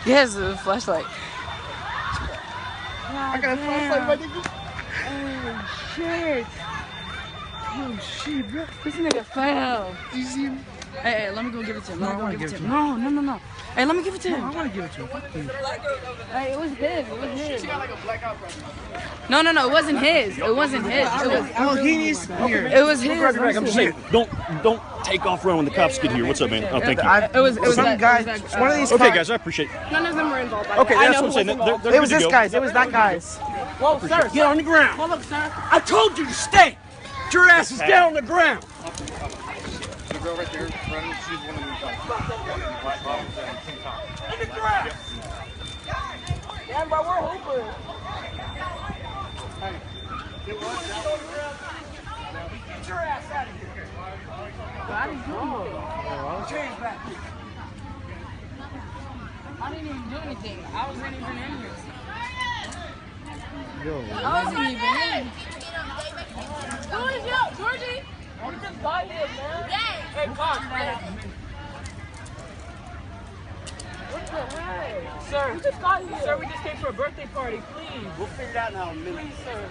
He has a flashlight. I got a flashlight, my nigga. Oh shit. Oh shit, bro. This nigga fell. Do you see him? Hey, let me go give it to him. No, I want to give it to him. No. Hey, let me give it to him. I want to give it to him. Hey, it was his. No, it wasn't his. It wasn't his. Oh, he needs here. It was his. I'm just saying, don't take off running when the cops get here. What's up, man? Oh, thank you. It was Some that, guys. one of these. Okay, guys, I appreciate it. None of them were involved. Okay, that's what I'm saying. It was this guy's. It was that guy's. Whoa, sir. Get on the ground. Hold up, sir. I told you to stay. Get your asses down on the ground. The girl right there, running, she's one of them guys. On the ground. Yeah, but we're hoopers. Get your ass out of here. I didn't do anything. Change back. I didn't even do anything. I wasn't even in here. Yo. I wasn't even in here. Georgie! You just got here, man. Hey, Cox, man. What the heck? Sir, we just got here. Sir, we just came for a birthday party, please. We'll figure it out now in a minute. Please, sir.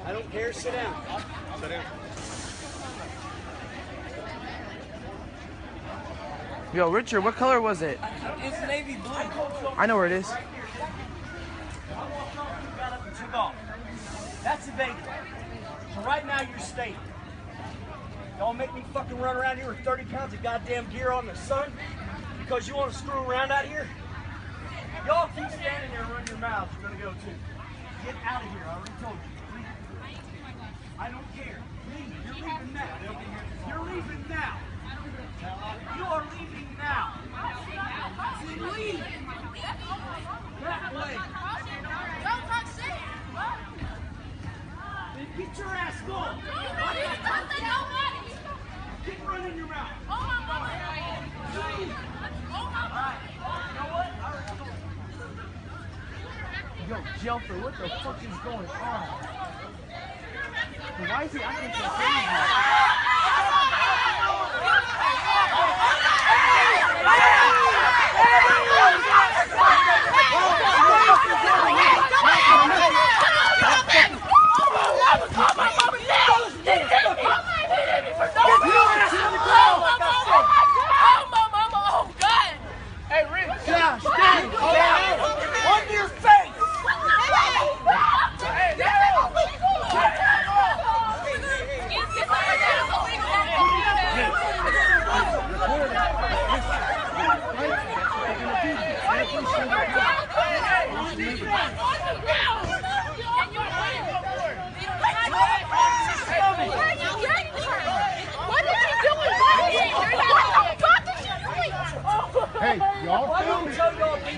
I don't care. Sit down. Sit down. Yo, Richard, what color was it? It's navy blue. I know where it is. That's a baby. So right now you're staying. Don't make me fucking run around here with 30 pounds of goddamn gear on the sun because you want to screw around out here. Y'all keep standing there and run your mouths. You're gonna go too. Get out of here. I already told you. Leave. I don't care. Leave. You're leaving now. You're leaving now. You are leaving now. Leave. That way. Get your ass going. Keep running your mouth. Leave. Yo, Jelfer, what the fuck is going on? Why is he acting so crazy? Hey, Rick. Josh, dang, On your face. Hey, y'all film it.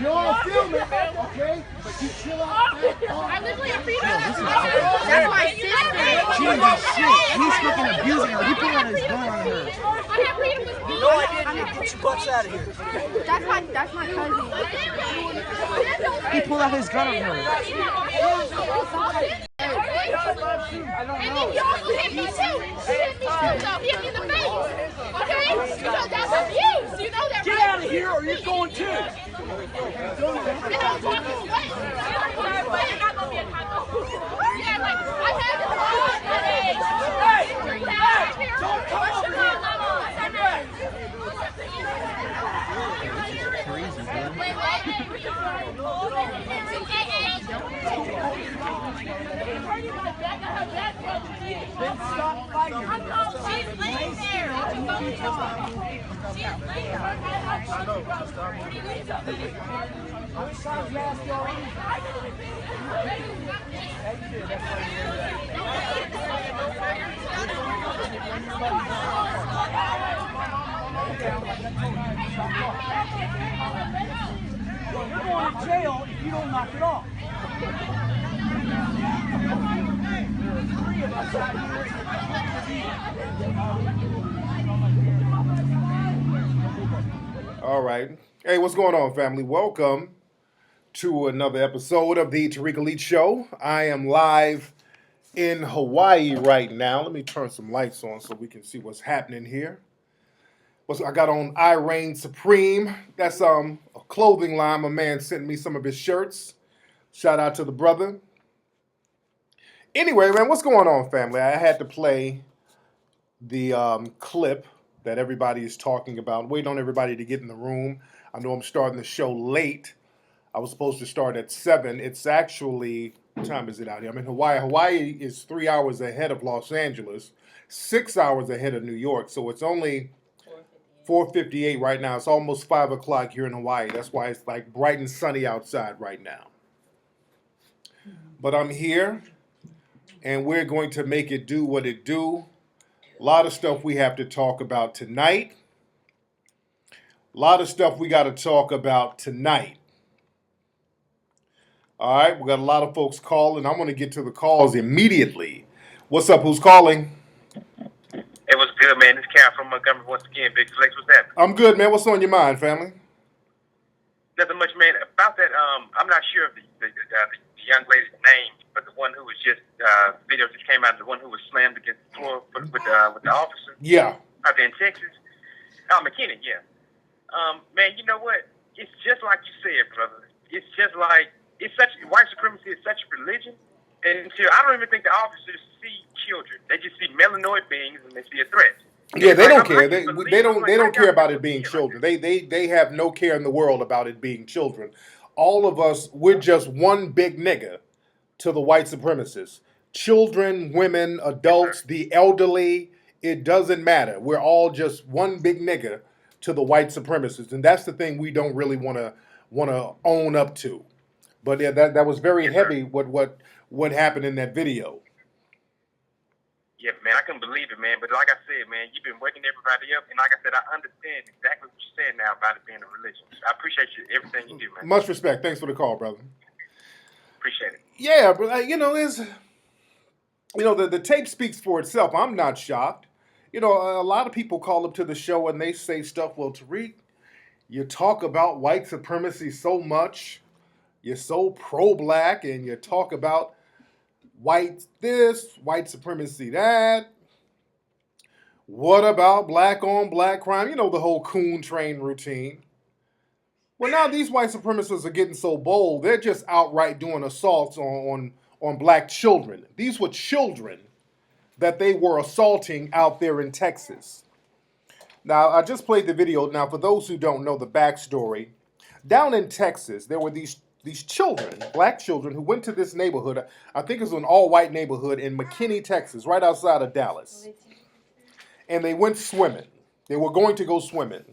Y'all film it, okay? But you chill out. I literally freed him. That's my sister. Jesus shit. He's fucking abusing her. He put out his gun on her. I have freedom with me. No, I didn't. Get your butts out of here. That's my cousin. He pulled out his gun on her. I don't know. And then you also hit me too. You hit me too, though. Hit me in the face. Okay? So that's abuse. You know that, right? Get out of here or you're going too. And I'm talking straight. I'm not going to be a cop. Yeah, like, I had this hard. Hey! Don't come up here. Crazy, man. Then stop fighting. She's laying there. She's laying there. How many times you asked you already? You're going to jail if you don't knock it off. three of us out here. All right. Hey, what's going on, family? Welcome to another episode of the Tariq Elite Show. I am live in Hawaii right now. Let me turn some lights on so we can see what's happening here. I got on I Reign Supreme. That's a clothing line. My man sent me some of his shirts. Shout out to the brother. Anyway, man, what's going on, family? I had to play the clip that everybody is talking about. Waiting on everybody to get in the room. I know I'm starting the show late. I was supposed to start at 7. It's actually, what time is it out here? I'm in Hawaii. Hawaii is 3 hours ahead of Los Angeles, 6 hours ahead of New York. So it's only 4:58 right now. It's almost 5 o'clock here in Hawaii. That's why it's like bright and sunny outside right now. But I'm here, and we're going to make it do what it do. A lot of stuff we have to talk about tonight. A lot of stuff we got to talk about tonight. All right, we got a lot of folks calling. I'm going to get to the calls immediately. What's up? Who's calling? It was good, man. This Cal from Montgomery once again. Big Flex, what's happening? I'm good, man. What's on your mind, family? Nothing much, man. About that, I'm not sure of the young lady's name, but the one who was just video just came out. The one who was slammed against the floor with the officer. Yeah. Out there in Texas. McKinney, yeah. Man, you know what? It's just like you said, brother. It's just like white supremacy is such a religion, and I don't even think the officers see children. They just see melanoid beings and they see a threat. Yeah, they don't care. They don't care about it being children. They have no care in the world about it being children. All of us, we're just one big nigga to the white supremacists. Children, women, adults, the elderly, it doesn't matter. We're all just one big nigga to the white supremacists, and that's the thing we don't really want to own up to. But yeah, that was very heavy. What happened in that video? Yeah, man, I couldn't believe it, man. But like I said, man, you've been waking everybody up, and like I said, I understand exactly what you're saying now about it being a religion. I appreciate everything you do, man. Much respect. Thanks for the call, brother. Appreciate it. Yeah, but the tape speaks for itself. I'm not shocked. A lot of people call up to the show and they say stuff. Well, Tariq, you talk about white supremacy so much. You're so pro-black, and you talk about white this, white supremacy that. What about black on black crime? The whole coon train routine. Well, now these white supremacists are getting so bold, they're just outright doing assaults on black children. These were children that they were assaulting out there in Texas. Now, I just played the video. Now, for those who don't know the backstory, down in Texas, there were these children, black children, who went to this neighborhood. I think it was an all-white neighborhood in McKinney, Texas, right outside of Dallas. And they went swimming. They were going to go swimming.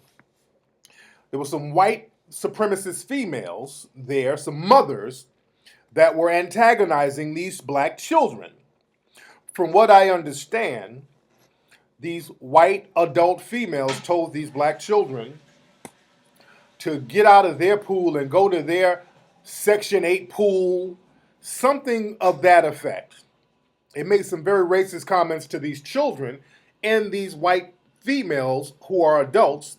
There were some white supremacist females there, some mothers, that were antagonizing these black children. From what I understand, these white adult females told these black children to get out of their pool and go to their Section 8 pool, something of that effect. It made some very racist comments to these children, and these white females who are adults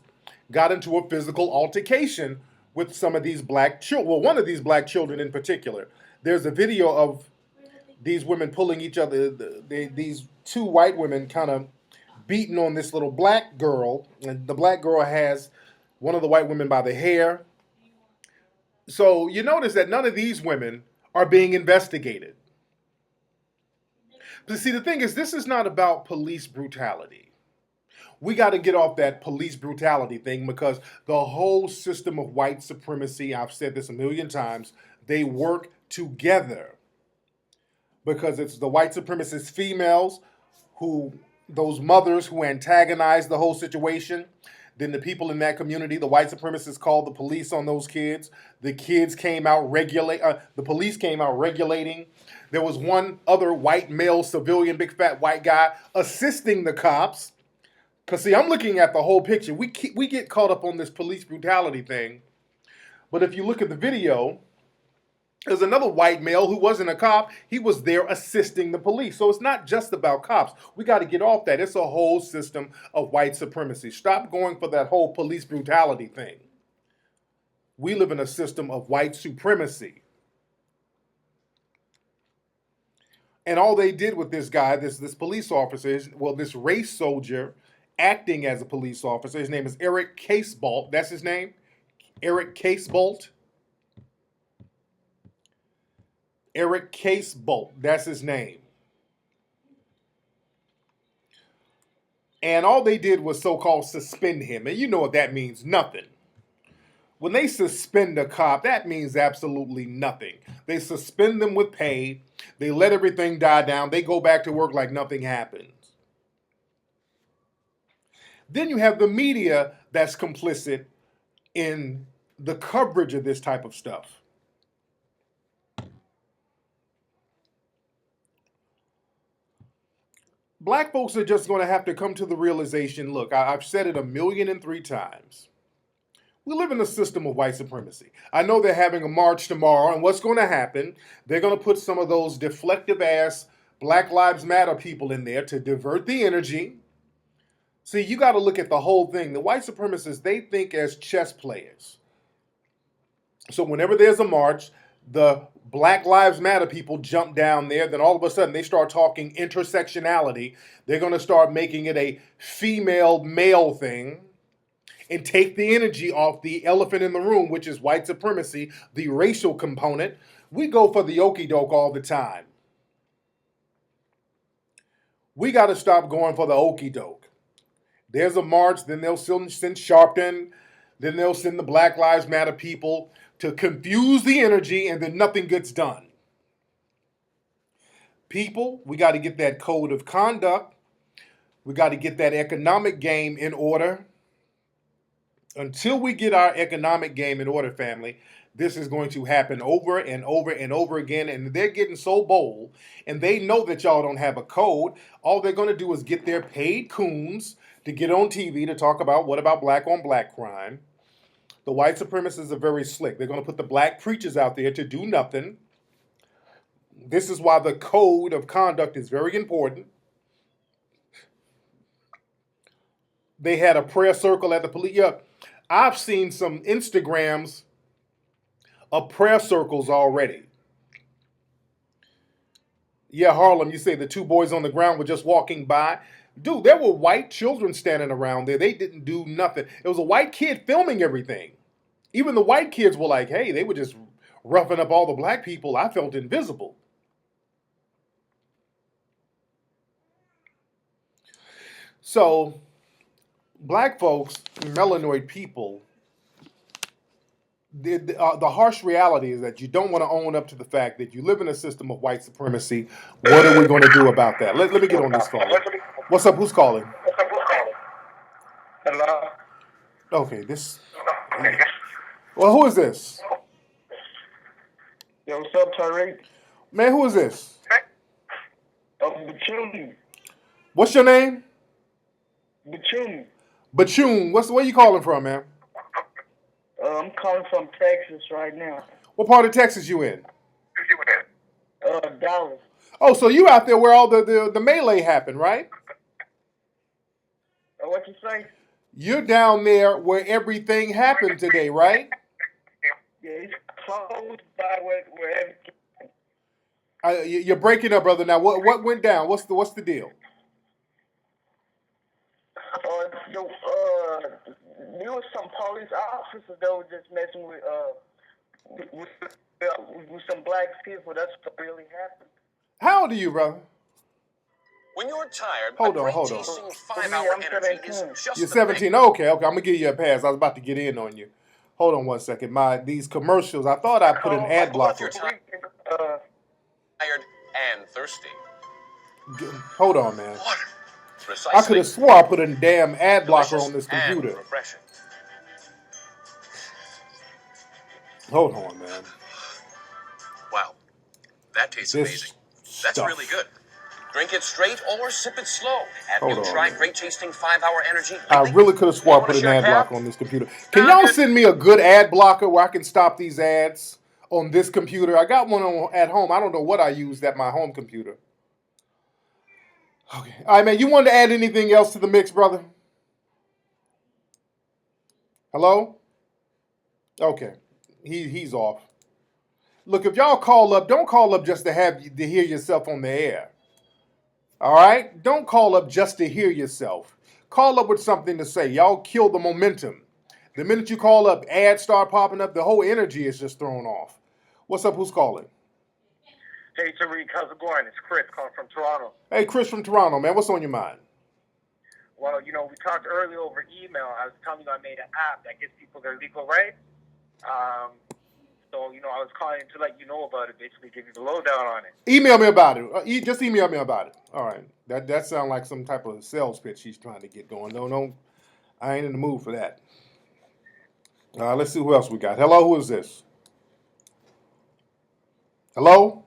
got into a physical altercation with some of these black children. Well, one of these black children in particular. There's a video of these women pulling each other, these two white women kind of beating on this little black girl, and the black girl has one of the white women by the hair. So you notice that none of these women are being investigated. But see, the thing is, this is not about police brutality. We got to get off that police brutality thing, because the whole system of white supremacy, I've said this a million times, they work together. Because it's the white supremacist females those mothers who antagonize the whole situation. Then the people in that community, the white supremacists, called the police on those kids. The kids came out the police came out regulating. There was one other white male civilian, big fat white guy, assisting the cops. Because see, I'm looking at the whole picture. We get caught up on this police brutality thing. But if you look at the video, There's another white male who wasn't a cop. He was there assisting the police. So it's not just about cops. We got to get off that. It's a whole system of white supremacy. Stop going for that whole police brutality thing. We live in a system of white supremacy. And all they did with this guy, this police officer, this race soldier acting as a police officer, his name is Eric Casebolt. That's his name? Eric Casebolt. Eric Casebolt. That's his name. And all they did was so-called suspend him. And you know what that means? Nothing. When they suspend a cop, that means absolutely nothing. They suspend them with pay. They let everything die down. They go back to work like nothing happens. Then you have the media that's complicit in the coverage of this type of stuff. Black folks are just going to have to come to the realization, look, I've said it 1,000,003 times. We live in a system of white supremacy. I know they're having a march tomorrow, and what's going to happen, they're going to put some of those deflective-ass Black Lives Matter people in there to divert the energy. See, you got to look at the whole thing. The white supremacists, they think as chess players. So whenever there's a march, the Black Lives Matter people jump down there, then all of a sudden they start talking intersectionality. They're going to start making it a female-male thing and take the energy off the elephant in the room, which is white supremacy, the racial component. We go for the okie doke all the time. We got to stop going for the okie doke. There's a march, then they'll send Sharpton, then they'll send the Black Lives Matter people to confuse the energy, and then nothing gets done. People, we got to get that code of conduct. We got to get that economic game in order. Until we get our economic game in order, family, this is going to happen over and over and over again. And they're getting so bold, and they know that y'all don't have a code. All they're going to do is get their paid coons to get on TV to talk about what about black on black crime. The white supremacists are very slick. They're going to put the black preachers out there to do nothing. This is why the code of conduct is very important. They had a prayer circle at the police. Yeah, I've seen some Instagrams of prayer circles already. Yeah, Harlem, you say the two boys on the ground were just walking by. Dude, there were white children standing around there. They didn't do nothing. It was a white kid filming everything. Even the white kids were like, hey, they were just roughing up all the black people. I felt invisible. So, black folks, melanoid people, the harsh reality is that you don't want to own up to the fact that you live in a system of white supremacy. What are we going to do about that? Let me get on this phone. What's up? Who's calling? Hello? Okay, this... Well, who is this? Yo, what's up, Tariq? Man, who is this? Bachuni. What's your name? Bachuni. Bachun. Where you calling from, man? I'm calling from Texas right now. What part of Texas you in? Dallas. Oh, so you out there where all the melee happened, right? What you say? You're down there where everything happened today, right? Yeah, it's close by where everything. You're breaking up, brother. Now, what went down? What's the deal? There was some police officers that were just messing with some black people. That's what really happened. How old are you, brother? When you're tired, hold on. chasing 5-hour energy is just You're 17. Okay. I'm gonna give you a pass. I was about to get in on you. Hold on one second. These commercials. I thought I put an ad blocker. You're tired and thirsty. Hold on, man. Water. Precisely. I could have swore I put a damn ad blocker on this computer. Refreshing. Hold on, man. Wow, that tastes amazing. That's really good. Drink it straight or sip it slow. Try great tasting 5-hour energy. I really could have swore I put an ad blocker on this computer. Can y'all send me a good ad blocker where I can stop these ads on this computer. I got one at home. I don't know what I used at my home computer. Okay. All right, man. You wanted to add anything else to the mix, brother? Hello? Okay. He's off. Look, if y'all call up, don't call up just to hear yourself on the air. All right? Don't call up just to hear yourself. Call up with something to say. Y'all kill the momentum. The minute you call up, ads start popping up, the whole energy is just thrown off. What's up? Who's calling? Hey, Tariq, how's it going? It's Chris calling from Toronto. Hey, Chris from Toronto, man. What's on your mind? Well, we talked earlier over email. I was telling you I made an app that gives people their legal rights. So, I was calling to let you know about it, basically give you the lowdown on it. Email me about it. Just email me about it. All right. That sounds like some type of sales pitch he's trying to get going. No, I ain't in the mood for that. Let's see who else we got. Hello, who is this? Hello?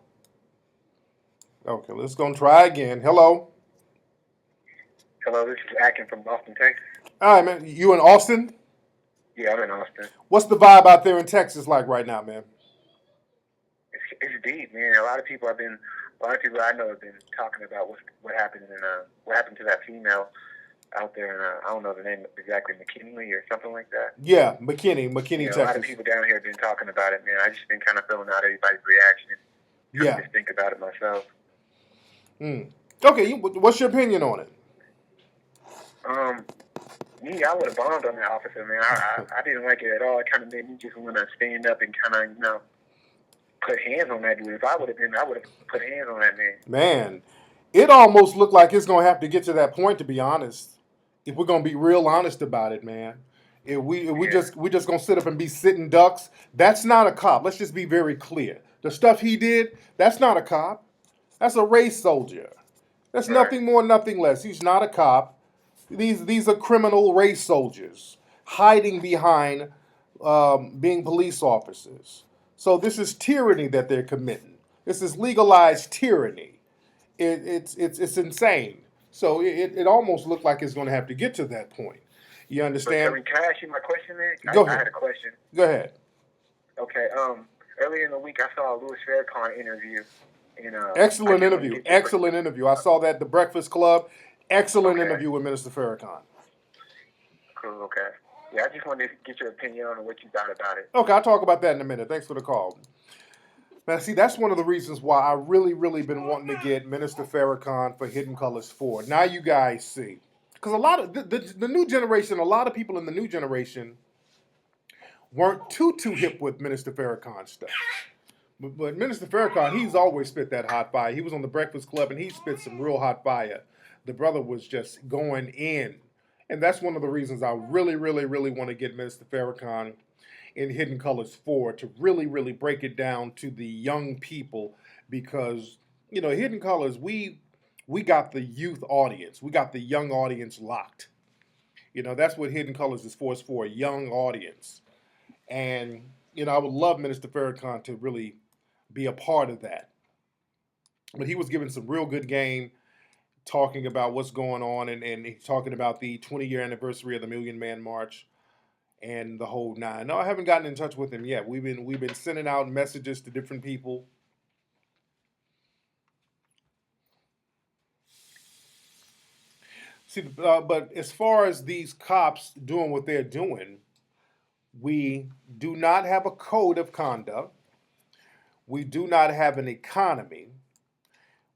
Okay, let's go and try again. Hello? Hello, this is Akin from Austin, Texas. All right, man. You in Austin? Yeah, I'm in Austin. What's the vibe out there in Texas like right now, man? It's deep, man. A lot of people I know have been talking about what happened to that female out there in I don't know the name exactly, McKinney or something like that. Yeah, McKinney, Texas. A lot of people down here have been talking about it, man. I just been kind of filling out everybody's reaction and trying to just think about it myself. Okay, what's your opinion on it? Me, I would have bombed on that officer, man. I didn't like it at all. It kind of made me just want to stand up and kind of, put hands on that dude. If I would have put hands on that man. Man, it almost looked like it's going to have to get to that point, to be honest. If we're going to be real honest about it, man. If we just going to sit up and be sitting ducks, that's not a cop. Let's just be very clear. The stuff he did, that's not a cop. That's a race soldier. That's nothing more, nothing less. He's not a cop. These are criminal race soldiers hiding behind being police officers. So this is tyranny that they're committing. This is legalized tyranny. It's insane. So it almost looked like it's going to have to get to that point. You understand? But, can I ask you my question, man? Go ahead. I had a question. Go ahead. Okay. Earlier in the week, I saw a Louis Farrakhan interview. Excellent interview. Excellent interview. I saw that at the Breakfast Club. Excellent interview with Minister Farrakhan. Cool. Okay. Yeah, I just wanted to get your opinion on what you thought about it. Okay, I'll talk about that in a minute. Thanks for the call. Now, see, that's one of the reasons why I really been wanting to get Minister Farrakhan for Hidden Colors 4. Now you guys see. Because a lot of the new generation, a lot of people in the new generation weren't too hip with Minister Farrakhan stuff. But Minister Farrakhan, he's always spit that hot fire. He was on the Breakfast Club and he spit some real hot fire. The brother was just going in. And that's one of the reasons I really want to get Minister Farrakhan in Hidden Colors 4 to really break it down to the young people, because Hidden Colors, we got the youth audience, we got the young audience locked. That's what Hidden Colors is for. It's for a young audience, and I would love Minister Farrakhan to really be a part of that. But he was giving some real good game, talking about what's going on, and he's talking about the 20-year anniversary of the Million Man March and the whole nine. No, I haven't gotten in touch with him yet. We've been sending out messages to different people. See, but as far as these cops doing what they're doing, we do not have a code of conduct. We do not have an economy.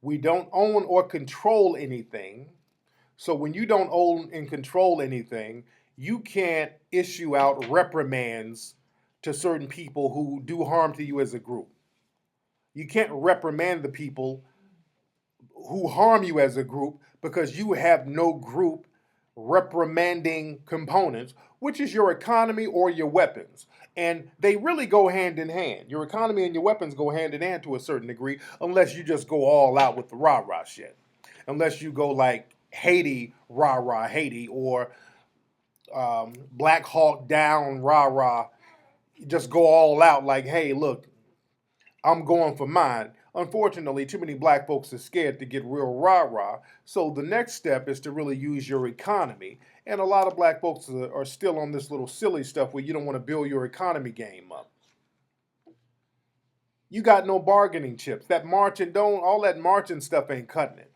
We don't own or control anything. So when you don't own and control anything, you can't issue out reprimands to certain people who do harm to you as a group. You can't reprimand the people who harm you as a group because you have no group reprimanding components, which is your economy or your weapons. And they really go hand in hand. Your economy and your weapons go hand in hand to a certain degree, unless you just go all out with the rah-rah shit. Unless you go like Haiti, rah-rah Haiti, or Black Hawk Down, rah-rah. Just go all out like, hey, look, I'm going for mine. Unfortunately, too many black folks are scared to get real rah-rah. So the next step is to really use your economy. And a lot of black folks are still on this little silly stuff where you don't want to build your economy game up. You got no bargaining chips. That marching all that marching stuff ain't cutting it.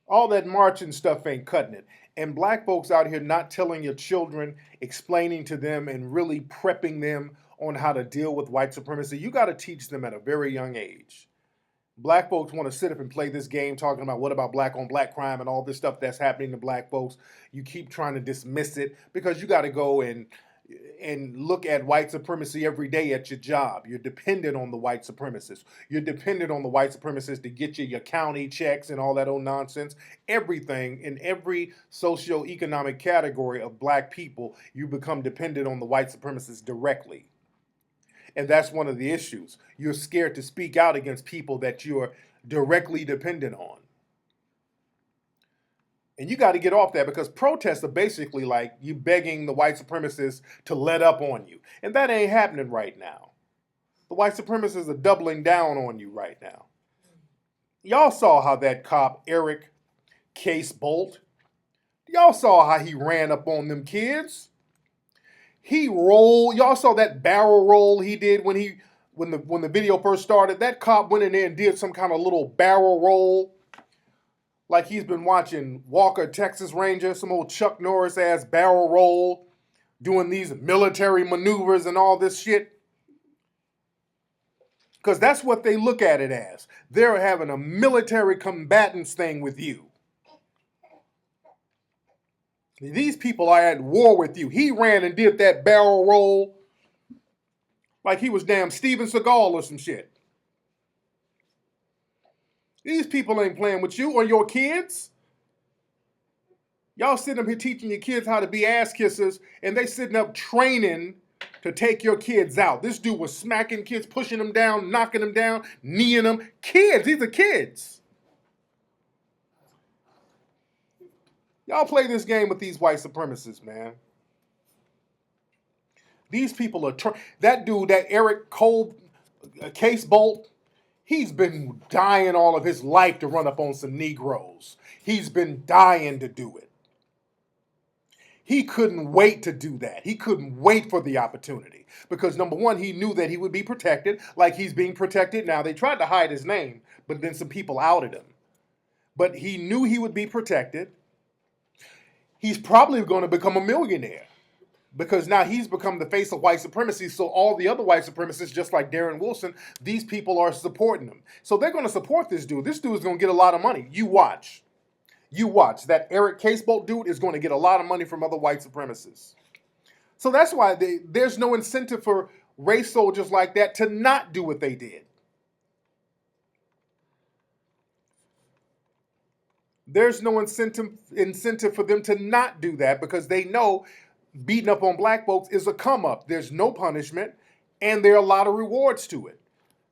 All that marching stuff ain't cutting it. And black folks out here not telling your children, explaining to them, and really prepping them on how to deal with white supremacy. You got to teach them at a very young age. Black folks want to sit up and play this game talking about what about black on black crime and all this stuff that's happening to black folks. You keep trying to dismiss it because you got to go and look at white supremacy every day at your job. You're dependent on the white supremacists. You're dependent on the white supremacists to get you your county checks and all that old nonsense. Everything in every socioeconomic category of black people, you become dependent on the white supremacists directly. And that's one of the issues. You're scared to speak out against people that you're directly dependent on. And you got to get off that because protests are basically like you begging the white supremacists to let up on you. And that ain't happening right now. The white supremacists are doubling down on you right now. Y'all saw how that cop, Eric Case Bolt, y'all saw how he ran up on them kids. He rolled. Y'all saw that barrel roll he did when the video first started. That cop went in there and did some kind of little barrel roll, like he's been watching Walker, Texas Ranger, some old Chuck Norris ass barrel roll, doing these military maneuvers and all this shit. Because that's what they look at it as. They're having a military combatants thing with you. These people are at war with you. He ran and did that barrel roll like he was damn Steven Seagal or some shit. These people ain't playing with you or your kids. Y'all sitting up here teaching your kids how to be ass kissers, and they sitting up training to take your kids out. This dude was smacking kids, pushing them down, knocking them down, kneeing them. Kids, these are kids. Y'all play this game with these white supremacists, man. These people are that dude, that Eric Case Bolt, he's been dying all of his life to run up on some Negroes. He's been dying to do it. He couldn't wait to do that. He couldn't wait for the opportunity. Because number one, he knew that he would be protected like he's being protected now. They tried to hide his name, but then some people outed him. But he knew he would be protected. He's probably going to become a millionaire because now he's become the face of white supremacy. So all the other white supremacists, just like Darren Wilson, these people are supporting him. So they're going to support this dude. This dude is going to get a lot of money. You watch. You watch. That Eric Casebolt dude is going to get a lot of money from other white supremacists. So that's why there's no incentive for race soldiers like that to not do what they did. There's no incentive for them to not do that because they know beating up on black folks is a come up. There's no punishment and there are a lot of rewards to it.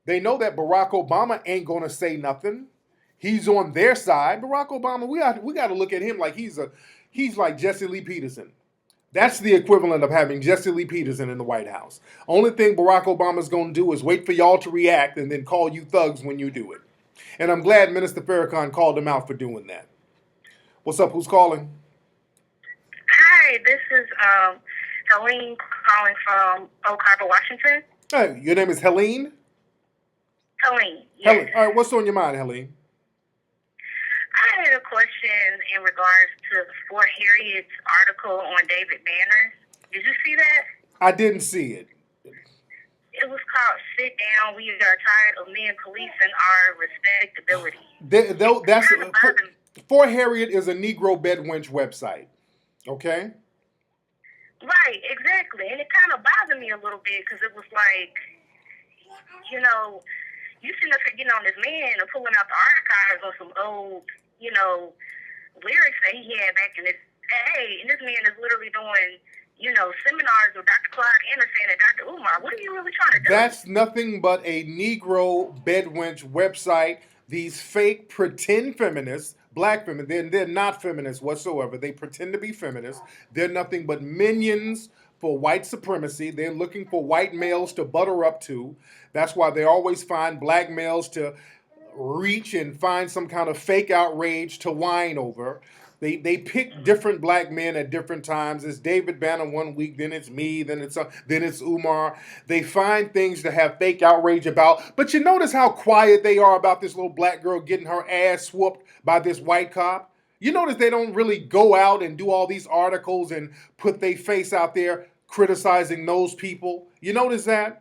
They know that Barack Obama ain't going to say nothing. He's on their side. Barack Obama, we got to look at him like he's like Jesse Lee Peterson. That's the equivalent of having Jesse Lee Peterson in the White House. Only thing Barack Obama's going to do is wait for y'all to react and then call you thugs when you do it. And I'm glad Minister Farrakhan called him out for doing that. What's up? Who's calling? Hi, this is Helene calling from Oak Harbor, Washington. Hey, your name is Helene? Helene, yes. Helene. All right, what's on your mind, Helene? I had a question in regards to Fort Harriet's article on David Banner. Did you see that? I didn't see it. It was called Sit Down, We Are Tired of Men Policing Our Respectability. Fort Harriet is a Negro bedwench website. Okay? Right, exactly. And it kind of bothered me a little bit because it was like, you sitting up here getting on this man and pulling out the archives on some old, lyrics that he had back in his day. And this man is literally doing, seminars with Dr. Clyde Anderson and Dr. Umar. What are you really trying to do? That's nothing but a Negro bedwench website. These fake pretend feminists, black feminists, they're not feminists whatsoever. They pretend to be feminists. They're nothing but minions for white supremacy. They're looking for white males to butter up to. That's why they always find black males to reach and find some kind of fake outrage to whine over. They pick different black men at different times. It's David Banner one week, then it's me, then it's Umar. They find things to have fake outrage about. But you notice how quiet they are about this little black girl getting her ass whooped by this white cop? You notice they don't really go out and do all these articles and put their face out there criticizing those people. You notice that?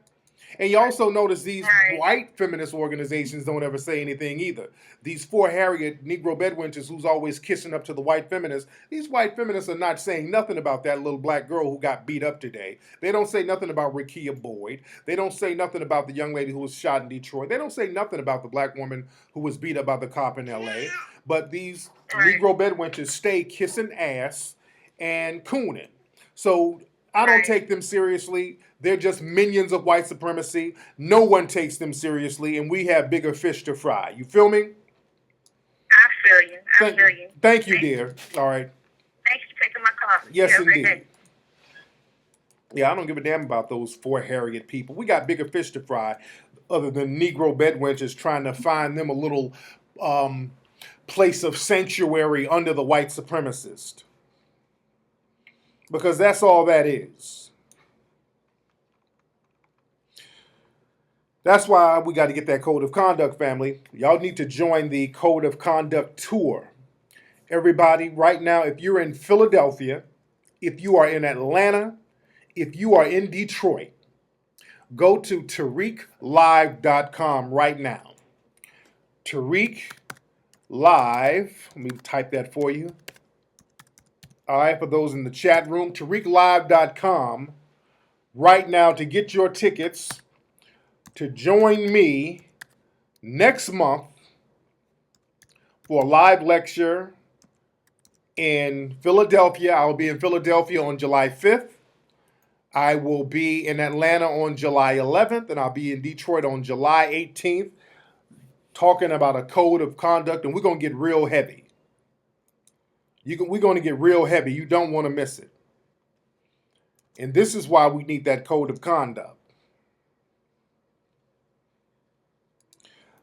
And you also notice these white feminist organizations don't ever say anything either. These four Harriet Negro bedwenches who's always kissing up to the white feminists, these white feminists are not saying nothing about that little black girl who got beat up today. They don't say nothing about Rekia Boyd. They don't say nothing about the young lady who was shot in Detroit. They don't say nothing about the black woman who was beat up by the cop in L.A. But these Negro bedwenches stay kissing ass and cooning. So I don't take them seriously. They're just minions of white supremacy. No one takes them seriously, and we have bigger fish to fry. You feel me? I feel you. I feel you. Thank you, dear. All right. Thanks for taking my call. Yes, indeed. Yeah, I don't give a damn about those four Harriet people. We got bigger fish to fry other than Negro bedwenches trying to find them a little place of sanctuary under the white supremacist. Because that's all that is. That's why we got to get that code of conduct, family. Y'all need to join the code of conduct tour. Everybody, right now, if you're in Philadelphia, if you are in Atlanta, if you are in Detroit, go to TariqLive.com right now. Tariq Live. Let me type that for you. All right, for those in the chat room, TariqLive.com right now to get your tickets to join me next month for a live lecture in Philadelphia. I'll be in Philadelphia on July 5th. I will be in Atlanta on July 11th, and I'll be in Detroit on July 18th talking about a code of conduct, and we're going to get real heavy. We're going to get real heavy. You don't want to miss it. And this is why we need that code of conduct.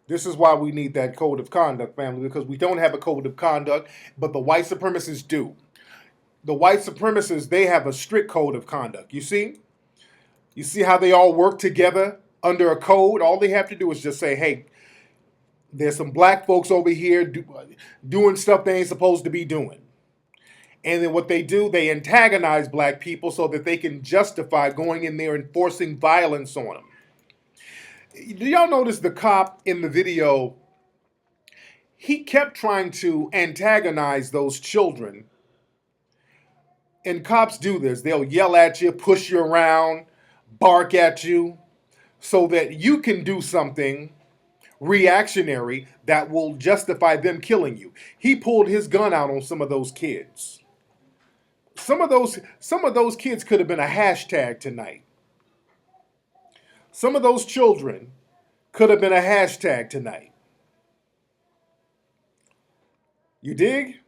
This is why we need that code of conduct, family, because we don't have a code of conduct, but the white supremacists do. The white supremacists, they have a strict code of conduct. You see? You see how they all work together under a code? All they have to do is just say, hey, there's some black folks over here doing stuff they ain't supposed to be doing. And then what they do, they antagonize black people so that they can justify going in there and forcing violence on them. Do y'all notice the cop in the video? He kept trying to antagonize those children. And cops do this. They'll yell at you, push you around, bark at you, so that you can do something reactionary that will justify them killing you. He pulled his gun out on some of those kids. Some of those kids could have been a hashtag tonight. Some of those children could have been a hashtag tonight. You dig?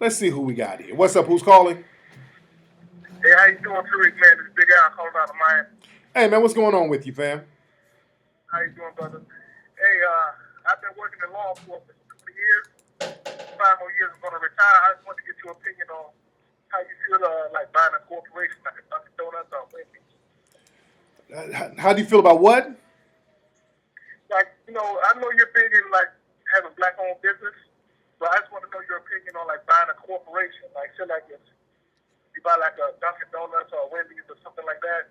Let's see who we got here. What's up? Who's calling? Hey, how you doing, Tariq, man? This Big Al calling out of Miami. Hey, man, what's going on with you, fam? How you doing, brother? Hey, I've been working in law enforcement for 20 years. 5 more years, I'm going to retire. I just want to get your opinion on how you feel like buying a corporation like a Dunkin' Donuts or Wendy's. How do you feel about what? Like, you know, I know you're big in, like, having black-owned business, but I just want to know your opinion on, like, buying a corporation. Like, say, like, if you buy, like, a Dunkin' Donuts or a Wendy's or something like that.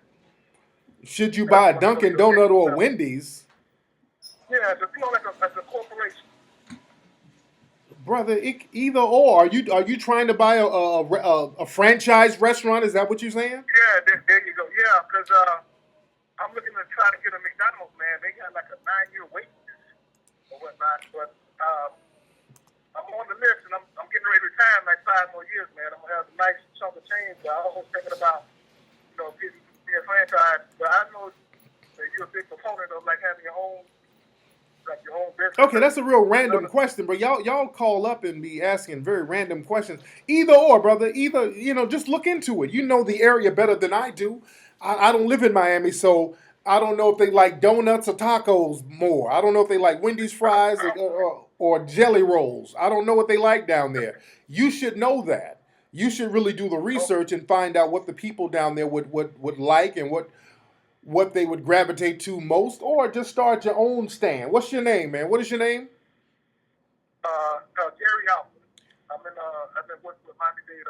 Should you buy a Dunkin' Donut or a Wendy's? Yeah, just, you know, like a corporation. Brother, either or. Are you trying to buy a franchise restaurant? Is that what you're saying? Yeah, there you go. Yeah, because I'm looking to try to get a McDonald's, man. They got like a 9-year wait list or whatnot. But I'm on the list, and I'm getting ready to retire in like 5 more years, man. I'm going to have a nice chunk of change. But I was thinking about, you know, getting a franchise. But I know that you're a big proponent of like having your own business. Okay, that's a real random question, but y'all call up and be asking very random questions. Either or, brother. Either, you know, just look into it. You know the area better than I do. I don't live in Miami, so I don't know if they like donuts or tacos more. I don't know if they like Wendy's fries or or jelly rolls. I don't know what they like down there. You should know that. You should really do the research and find out what the people down there would like and what they would gravitate to most, or just start your own stand. What's your name, man? What is your name? Gary Alford. I've been working with Miami-Dade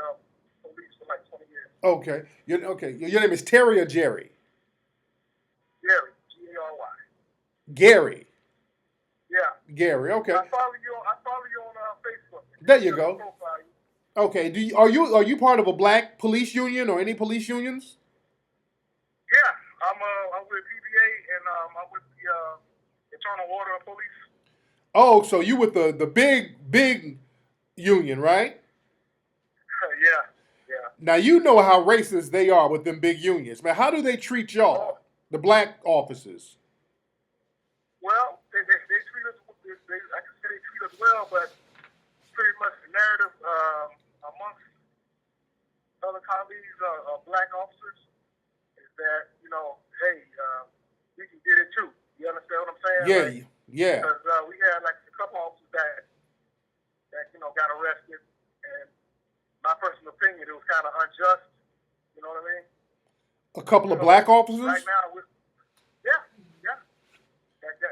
police for like 20 years. Okay. Your name is Terry or Jerry? Gary, G-A-R-Y. Gary. Yeah. Gary. Okay. I follow you on Facebook. There you go. Okay. Are you part of a black police union or any police unions? Yeah, I'm with PBA and I'm with the Internal Order of Police. Oh, so you with the big union, right? Yeah. Now you know how racist they are with them big unions, man. How do they treat y'all, the black officers? Well, they treat us. I can say they treat us well, but pretty much the narrative amongst other colleagues, black officers, is that hey, we can get it too. You understand what I'm saying? Yeah. Because we had like a couple officers that got arrested, and my personal opinion, it was kind of unjust. You know what I mean? A couple of black officers? Right now, yeah.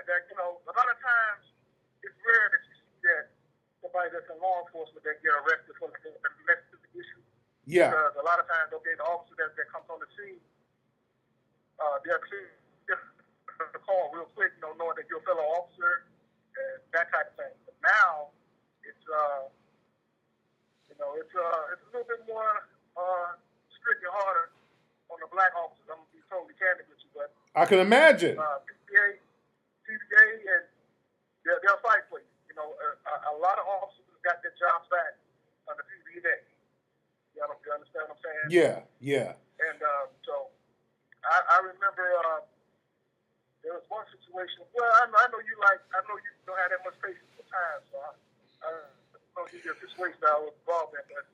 That a lot of times it's rare that you see that somebody that's in law enforcement that get arrested for the domestic issue. Yeah. Because a lot of times, the officer that comes on the scene, they're clear the call real quick, knowing that you're a fellow officer and that type of thing. But now it's it's a little bit more strict and harder on the black officers. I'm gonna be totally candid with you, but I can imagine. PBA, and they'll fight for you. A lot of officers got their jobs back under PBA. You understand what I'm saying? Yeah. And so I remember there was one situation. Well, I know you don't have that much patience for time, so I don't give you a situation that I was involved in, but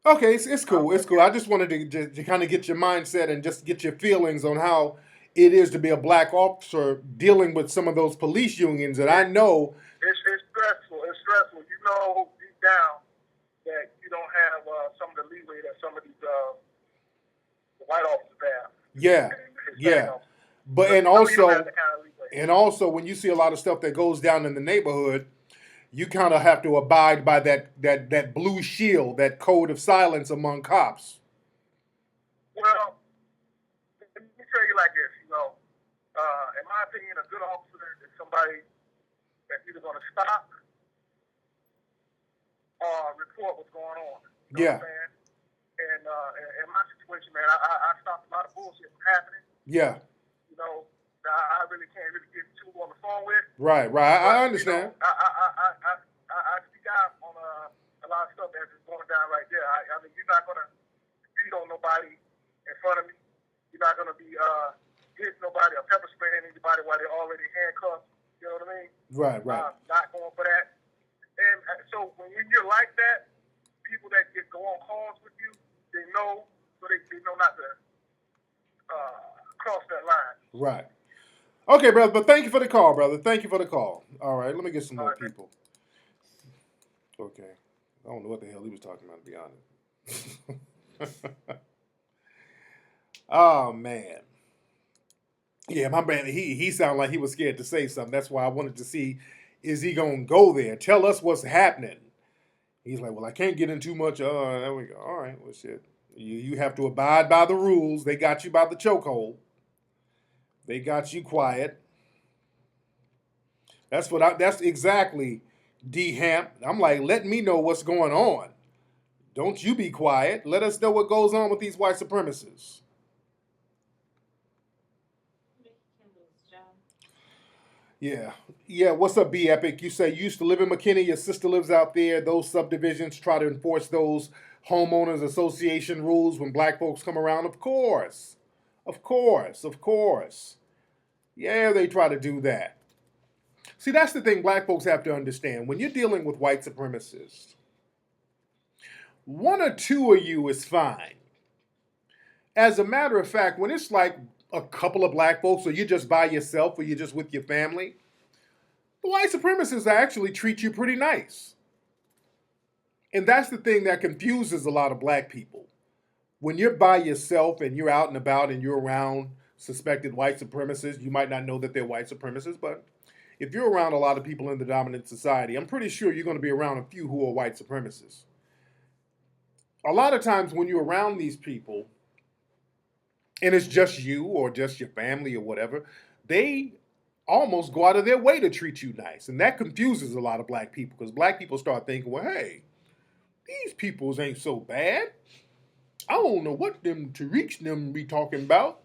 Okay, it's cool. It's cool. I just wanted to kind of get your mindset and just get your feelings on how it is to be a black officer dealing with some of those police unions that I know. It's stressful. It's stressful. You know deep down that you don't have some of the leeway that some of these the white officers have. Yeah. But and also when you see a lot of stuff that goes down in the neighborhood, you kind of have to abide by that blue shield, that code of silence among cops. Well, let me tell you like this, in my opinion, a good officer is somebody that's either going to stop or report what's going on. You know what I'm saying? And in my situation, man, I stopped a lot of bullshit from happening. Yeah. I really can't get too on the phone with. Right. I understand. I speak out on a lot of stuff that's going down right there. I mean, you're not gonna beat on nobody in front of me. You're not gonna be hitting nobody or pepper spraying anybody while they're already handcuffed. You know what I mean? Right. Not going for that. And so when you're like that, people that go on calls with you, they know not to cross that line. Right. Okay, brother, but thank you for the call, brother. Thank you for the call. All right, let me get some more people. Okay. I don't know what the hell he was talking about, to be honest. Oh, man. Yeah, my man, he sounded like he was scared to say something. That's why I wanted to see, is he going to go there? Tell us what's happening. He's like, well, I can't get in too much. There we go. All right, well, shit. You have to abide by the rules. They got you by the chokehold. They got you quiet. That's exactly D-Hamp. I'm like, let me know what's going on. Don't you be quiet. Let us know what goes on with these white supremacists. Yeah. What's up, B Epic? You say you used to live in McKinney. Your sister lives out there. Those subdivisions try to enforce those homeowners association rules when black folks come around. Of course. Yeah, they try to do that. See, that's the thing black folks have to understand. When you're dealing with white supremacists, one or two of you is fine. As a matter of fact, when it's like a couple of black folks, or you're just by yourself, or you're just with your family, The white supremacists actually treat you pretty nice. And that's the thing that confuses a lot of black people. When you're by yourself and you're out and about and you're around suspected white supremacists, you might not know that they're white supremacists, but if you're around a lot of people in the dominant society, I'm pretty sure you're going to be around a few who are white supremacists. A lot of times when you're around these people, and it's just you or just your family or whatever, they almost go out of their way to treat you nice. And that confuses a lot of black people because black people start thinking, well, hey, these peoples ain't so bad. I don't know what them Tariqs them be talking about.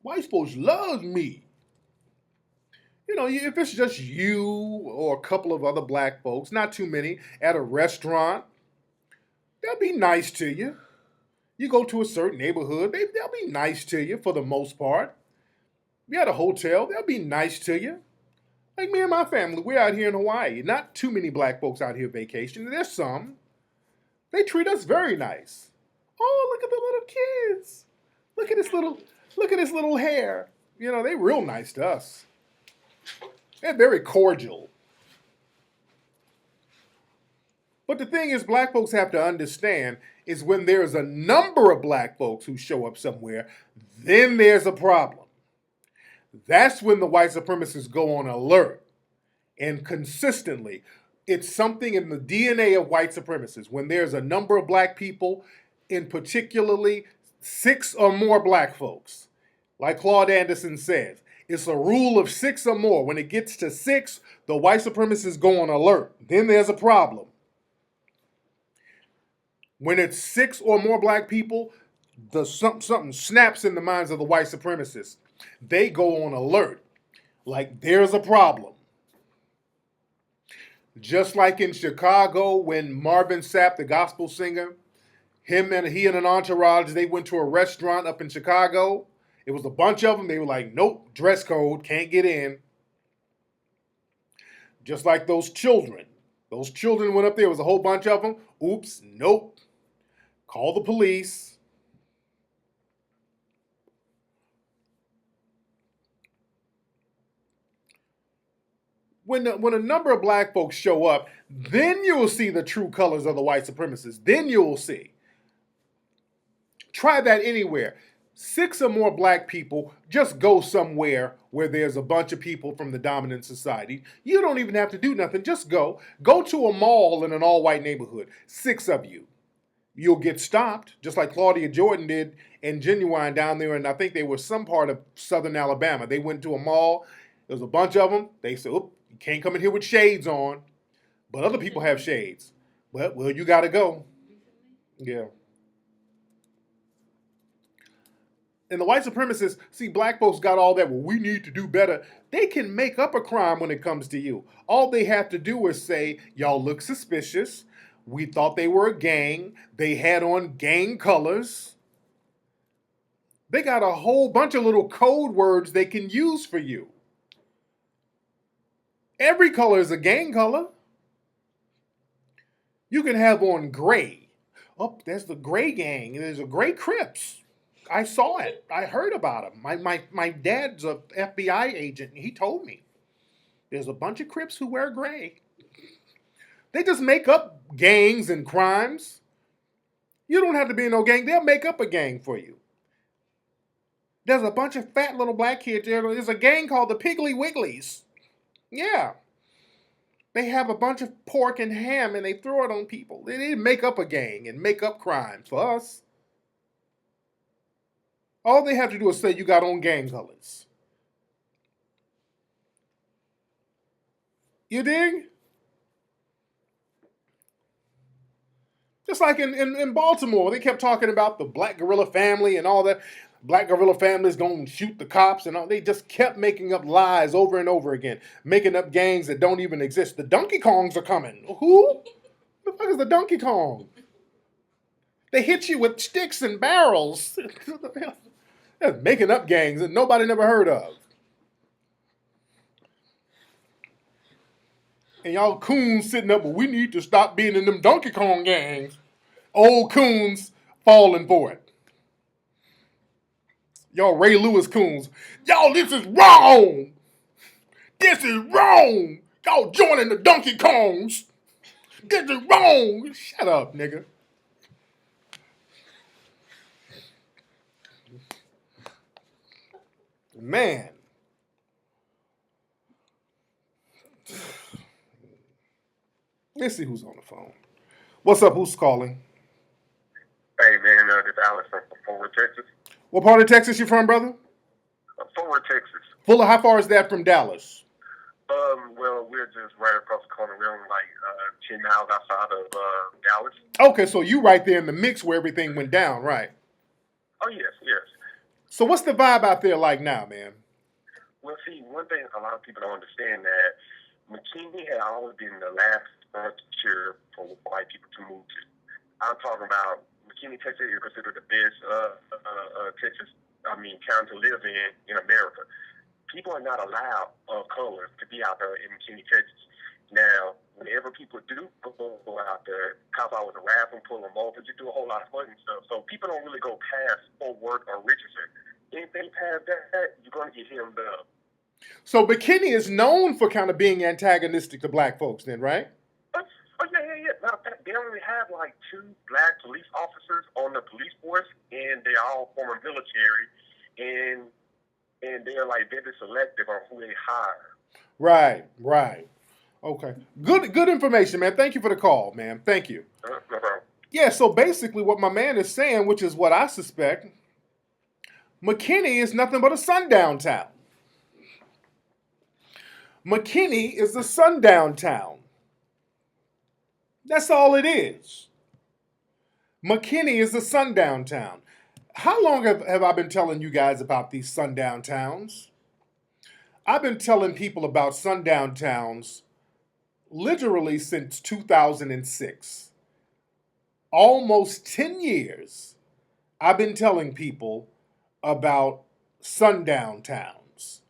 White folks love me. You know, if it's just you or a couple of other black folks, not too many, at a restaurant, they'll be nice to you. You go to a certain neighborhood, they'll be nice to you for the most part. You're at a hotel, they'll be nice to you. Like me and my family, we're out here in Hawaii. Not too many black folks out here vacationing. There's some. They treat us very nice. Oh, look at the little kids. Look at this little hair. You know, they real nice to us. They're very cordial. But the thing is, black folks have to understand is when there's a number of black folks who show up somewhere, then there's a problem. That's when the white supremacists go on alert. And consistently, it's something in the DNA of white supremacists. When there's a number of black people, in particularly 6 or more black folks, like Claude Anderson says, it's a rule of 6 or more. When it gets to 6, the white supremacists go on alert. Then there's a problem. When it's 6 or more black people, something snaps in the minds of the white supremacists. They go on alert. Like there's a problem. Just like in Chicago when Marvin Sapp, the gospel singer, he and an entourage, they went to a restaurant up in Chicago. It was a bunch of them. They were like, nope, dress code, can't get in. Just like those children. Those children went up there. It was a whole bunch of them. Oops, nope. Call the police. When a number of black folks show up, then you'll see the true colors of the white supremacists. Then you'll see. Try that anywhere. 6 or more black people, just go somewhere where there's a bunch of people from the dominant society. You don't even have to do nothing. Just go. Go to a mall in an all-white neighborhood. 6 of you. You'll get stopped, just like Claudia Jordan did and Genuine down there, and I think they were some part of southern Alabama. They went to a mall. There was a bunch of them. They said, "Oop, you can't come in here with shades on." But other people have shades. Well, you got to go. Yeah. And the white supremacists, see, black folks got all that, well, we need to do better. They can make up a crime when it comes to you. All they have to do is say, y'all look suspicious. We thought they were a gang. They had on gang colors. They got a whole bunch of little code words they can use for you. Every color is a gang color. You can have on gray. Oh, there's the gray gang. There's a gray Crips. I saw it. I heard about him. My dad's a FBI agent. And he told me. There's a bunch of Crips who wear gray. They just make up gangs and crimes. You don't have to be in no gang. They'll make up a gang for you. There's a bunch of fat little black kids there. There's a gang called the Piggly Wigglies. Yeah. They have a bunch of pork and ham and they throw it on people. They make up a gang and make up crimes for us. All they have to do is say you got on gang colors. You dig? Just like in Baltimore, they kept talking about the black gorilla family and all that. Black gorilla families gonna shoot the cops and all. They just kept making up lies over and over again, making up gangs that don't even exist. The Donkey Kongs are coming. Who? The fuck is the Donkey Kong? They hit you with sticks and barrels. They're making up gangs that nobody never heard of. And y'all coons sitting up, well, we need to stop being in them Donkey Kong gangs. Old coons falling for it. Y'all Ray Lewis coons. Y'all, this is wrong. This is wrong. Y'all joining the Donkey Kongs. This is wrong. Shut up, nigga. Man. Let's see who's on the phone. What's up? Who's calling? Hey, man, this is Alex from Fort Worth, Texas. What part of Texas you from, brother? Fort Worth, Texas. Fuller, how far is that from Dallas? Well, we're just right across the corner. We're only like 10 miles outside of Dallas. Okay, so you right there in the mix where everything went down, right? Oh, yes, yes. So what's the vibe out there like now, man? Well, see, one thing a lot of people don't understand that McKinney had always been the last frontier for white people to move to. I'm talking about McKinney, Texas is considered the best town to live in America. People are not allowed of color to be out there in McKinney, Texas. Now, whenever people do go out there, cops always harass them, pull them over, just do a whole lot of fun and stuff. So people don't really go past Fort Worth or Richardson. Anything past that, you're going to get hemmed up. So McKinney is known for kind of being antagonistic to black folks then, right? Oh, yeah. Matter of fact, they only have like 2 black police officers on the police force, and they're all former military, and they're like very selective on who they hire. Right. Okay. Good information, man. Thank you for the call, man. Thank you. No problem. Yeah, so basically what my man is saying, which is what I suspect, McKinney is nothing but a sundown town. McKinney is a sundown town. That's all it is. McKinney is a sundown town. How long have I been telling you guys about these sundown towns? I've been telling people about sundown towns literally since 2006. Almost 10 years I've been telling people about sundown towns.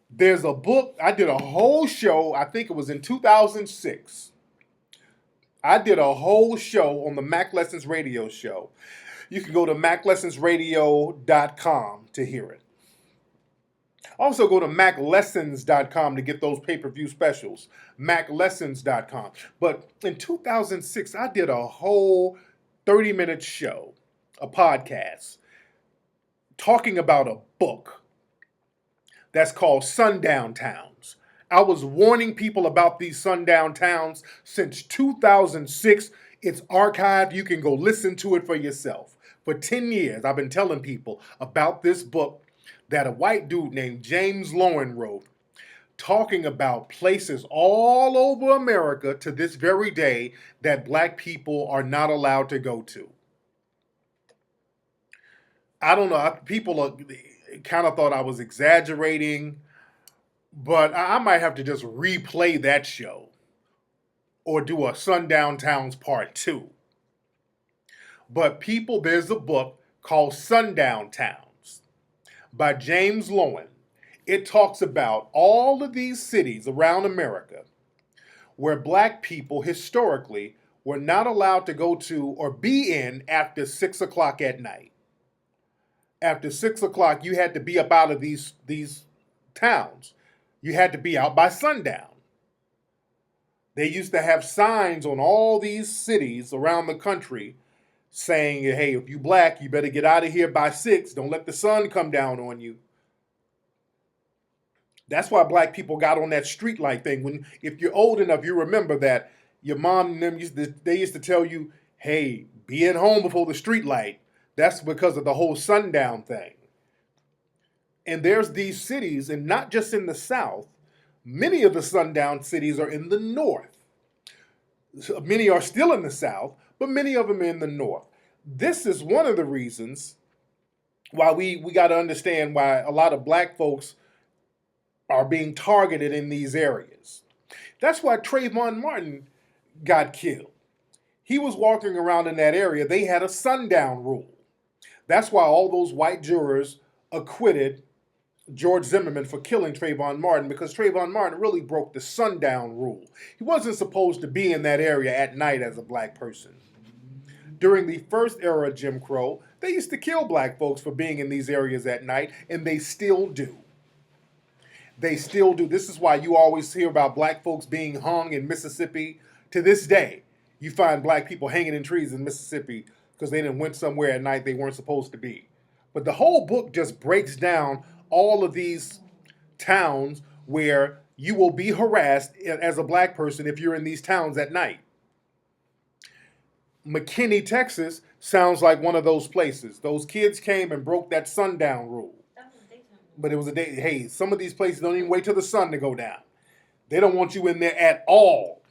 There's a book, I did a whole show, I think it was in 2006. I did a whole show on the Mac Lessons radio show. You can go to maclessonsradio.com to hear it. Also go to maclessons.com to get those pay-per-view specials. maclessons.com. But in 2006, I did a whole 30-minute show, a podcast, talking about a book that's called Sundown Towns. I was warning people about these sundown towns since 2006. It's archived. You can go listen to it for yourself. For 10 years, I've been telling people about this book that a white dude named James Lowen wrote, talking about places all over America to this very day that black people are not allowed to go to. I don't know. People kind of thought I was exaggerating, but I might have to just replay that show or do a Sundown Towns Part 2. But people, there's a book called Sundown Towns by James Lowen. It talks about all of these cities around America where black people historically were not allowed to go to or be in after 6 o'clock at night. After 6 o'clock, you had to be up out of these towns. You had to be out by sundown. They used to have signs on all these cities around the country saying, hey, if you black, you better get out of here by 6. Don't let the sun come down on you. That's why black people got on that street light thing. If you're old enough, you remember that your mom and them used to tell you, hey, be at home before the street light. That's because of the whole sundown thing. And there's these cities, and not just in the South. Many of the sundown cities are in the North. Many are still in the South, but many of them are in the North. This is one of the reasons why we got to understand why a lot of black folks are being targeted in these areas. That's why Trayvon Martin got killed. He was walking around in that area. They had a sundown rule. That's why all those white jurors acquitted George Zimmerman for killing Trayvon Martin, because Trayvon Martin really broke the sundown rule. He wasn't supposed to be in that area at night as a black person. During the first era of Jim Crow, they used to kill black folks for being in these areas at night, and they still do. They still do. This is why you always hear about black folks being hung in Mississippi. To this day, you find black people hanging in trees in Mississippi because they didn't went somewhere at night they weren't supposed to be. But the whole book just breaks down all of these towns where you will be harassed as a black person if you're in these towns at night. McKinney, Texas sounds like one of those places. Those kids came and broke that sundown rule. But it was a day. Hey, some of these places don't even wait till the sun to go down. They don't want you in there at all.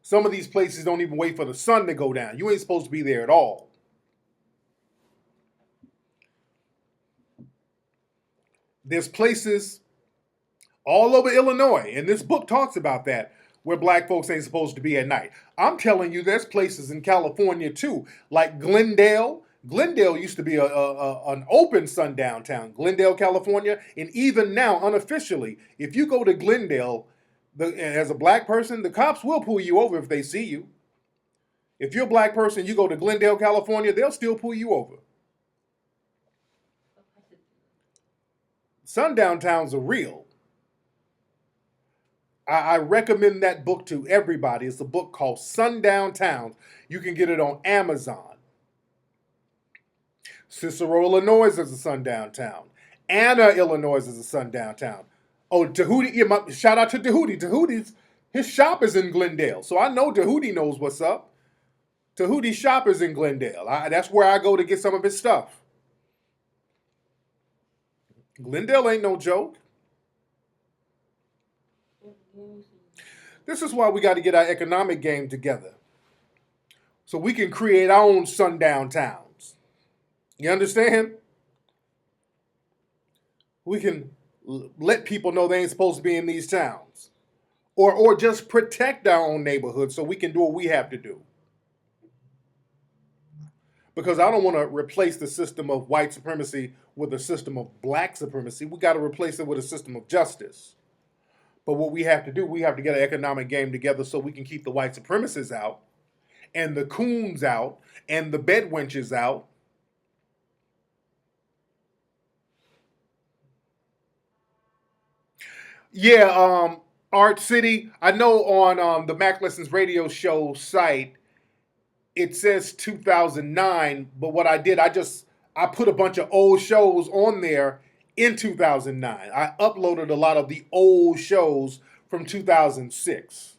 Some of these places don't even wait for the sun to go down. You ain't supposed to be there at all. There's places all over Illinois, and this book talks about that, where black folks ain't supposed to be at night. I'm telling you, there's places in California too, like Glendale. Glendale used to be an open sundown town, Glendale, California, and even now, unofficially, if you go to Glendale as a black person, the cops will pull you over if they see you. If you're a black person, you go to Glendale, California, they'll still pull you over. Sundown towns are real. I recommend that book to everybody. It's a book called Sundown Towns. You can get it on Amazon. Cicero, Illinois is a sundown town. Anna, Illinois is a sundown town. Oh, Tahuti, yeah, shout out to Tahuti. Tahuti's, his shop is in Glendale. So I know Tahuti knows what's up. Tahuti's shop is in Glendale. That's where I go to get some of his stuff. Glendale ain't no joke. This is why we got to get our economic game together, so we can create our own sundown towns. You understand? We can let people know they ain't supposed to be in these towns, or just protect our own neighborhood so we can do what we have to do. Because I don't want to replace the system of white supremacy with a system of black supremacy. We got to replace it with a system of justice. But what we have to do, we have to get an economic game together so we can keep the white supremacists out, and the coons out, and the bedwenches out. Yeah, Art City, I know on the Mac Lessons radio show site, it says 2009, but what I did, I put a bunch of old shows on there in 2009. I uploaded a lot of the old shows from 2006.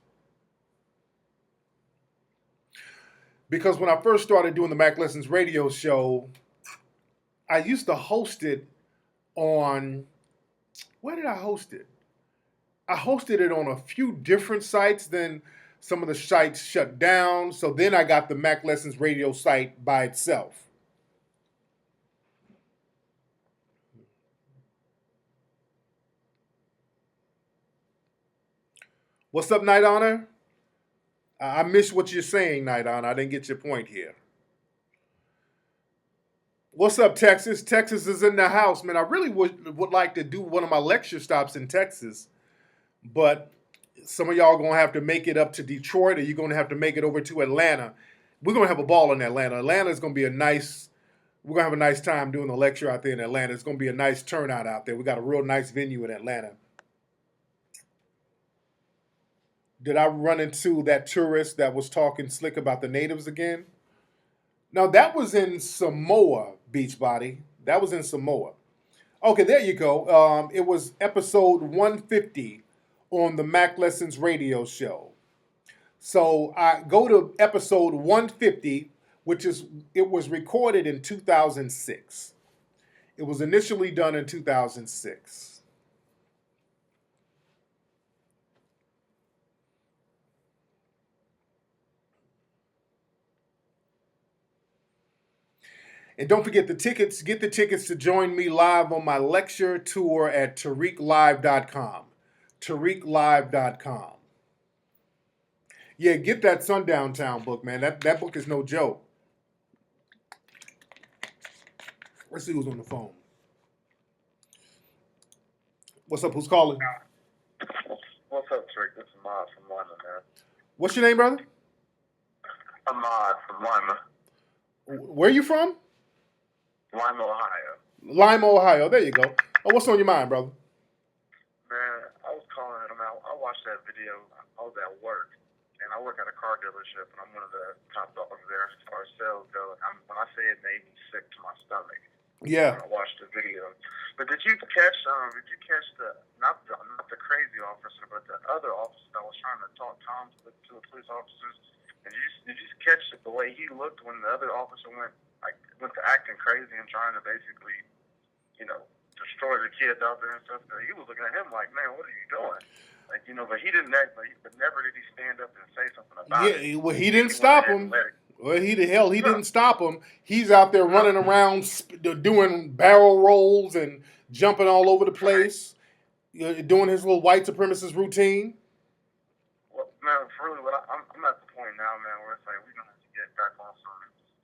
Because when I first started doing the Mac Lessons radio show, I used to host it on, where did I host it? I hosted it on a few different sites, then some of the sites shut down. So then I got the Mac Lessons radio site by itself. What's up, Night Honor? I missed what you're saying, Night Honor. I didn't get your point here. What's up, Texas? Texas is in the house, man. I really would like to do one of my lecture stops in Texas, but some of y'all going to have to make it up to Detroit, or you're going to have to make it over to Atlanta. We're going to have a ball in Atlanta. Atlanta is going to be we're going to have a nice time doing the lecture out there in Atlanta. It's going to be a nice turnout out there. We got a real nice venue in Atlanta. Did I run into that tourist that was talking slick about the natives again? Now, that was in Samoa, Beachbody. That was in Samoa. Okay, there you go. It was episode 150 on the Mac Lessons radio show. So I go to episode 150, it was recorded in 2006. It was initially done in 2006. And don't forget the tickets. Get the tickets to join me live on my lecture tour at TariqLive.com. TariqLive.com. Yeah, get that Sundown Town book, man. That book is no joke. Let's see who's on the phone. What's up? Who's calling? What's up, Tariq? This is Ahmad from Lima, man. What's your name, brother? Ahmad from Lima. Where are you from? Lima, Ohio. Lima, Ohio. There you go. Oh, what's on your mind, brother? video. I was at work, and I work at a car dealership, and I'm one of the top dogs there as far as sales go. And when I say it made me sick to my stomach. Yeah. When I watched the video. But did you catch the not the crazy officer, but the other officer that was trying to talk Tom to the police officers? And did you catch the way he looked when the other officer went to acting crazy and trying to basically, destroy the kids out there and stuff? He was looking at him like, man, what are you doing? But he didn't. But never did he stand up and say something about it. Yeah, well, he didn't stop him. Well, he didn't stop him. He's out there running around doing barrel rolls and jumping all over the place, doing his little white supremacist routine. Well, man, really, I'm at the point now, man, where it's like we're gonna have to get back on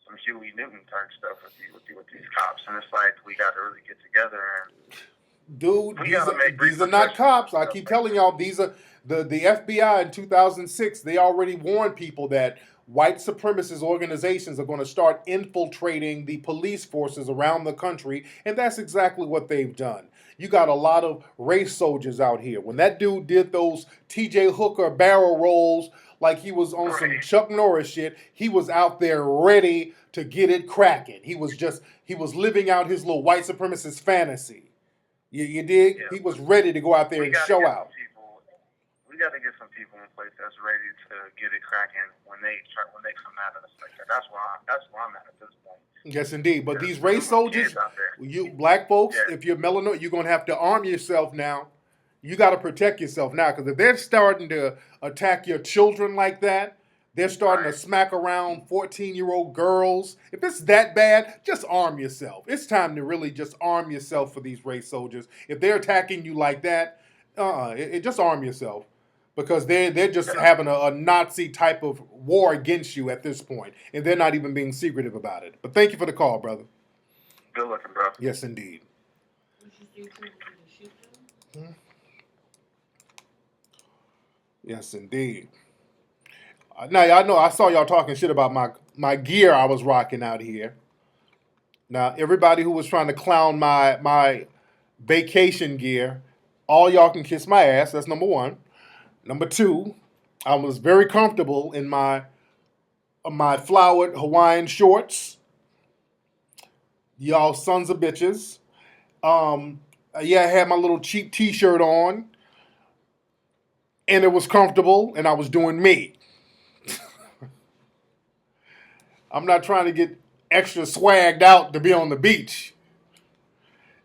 some Huey Newton type stuff with these cops, and it's like we got to really get together and. Dude, these are not cops. I keep telling y'all, these are the FBI in 2006. They already warned people that white supremacist organizations are going to start infiltrating the police forces around the country, and that's exactly what they've done. You got a lot of race soldiers out here. When that dude did those T.J. Hooker barrel rolls like he was on some Chuck Norris shit, he was out there ready to get it cracking. He was living out his little white supremacist fantasy. You dig? Yeah. He was ready to go out there and show out. We got to get some people in place that's ready to get it cracking when they come out of this like that. That's where I'm at this point. Yes, indeed. But these race soldiers, you black folks, if you're melanated, you're going to have to arm yourself now. You got to protect yourself now, because if they're starting to attack your children like that, they're starting to smack around 14-year-old girls. If it's that bad, just arm yourself. It's time to really just arm yourself for these race soldiers. If they're attacking you like that, just arm yourself, because they're just having a Nazi type of war against you at this point, and they're not even being secretive about it. But thank you for the call, brother. Good looking, bro. Yes, indeed. Yes, indeed. Now, I know I saw y'all talking shit about my gear I was rocking out here. Now, everybody who was trying to clown my vacation gear, all y'all can kiss my ass. That's number one. Number two, I was very comfortable in my flowered Hawaiian shorts. Y'all sons of bitches. I had my little cheap T-shirt on, and it was comfortable, and I was doing me. I'm not trying to get extra swagged out to be on the beach.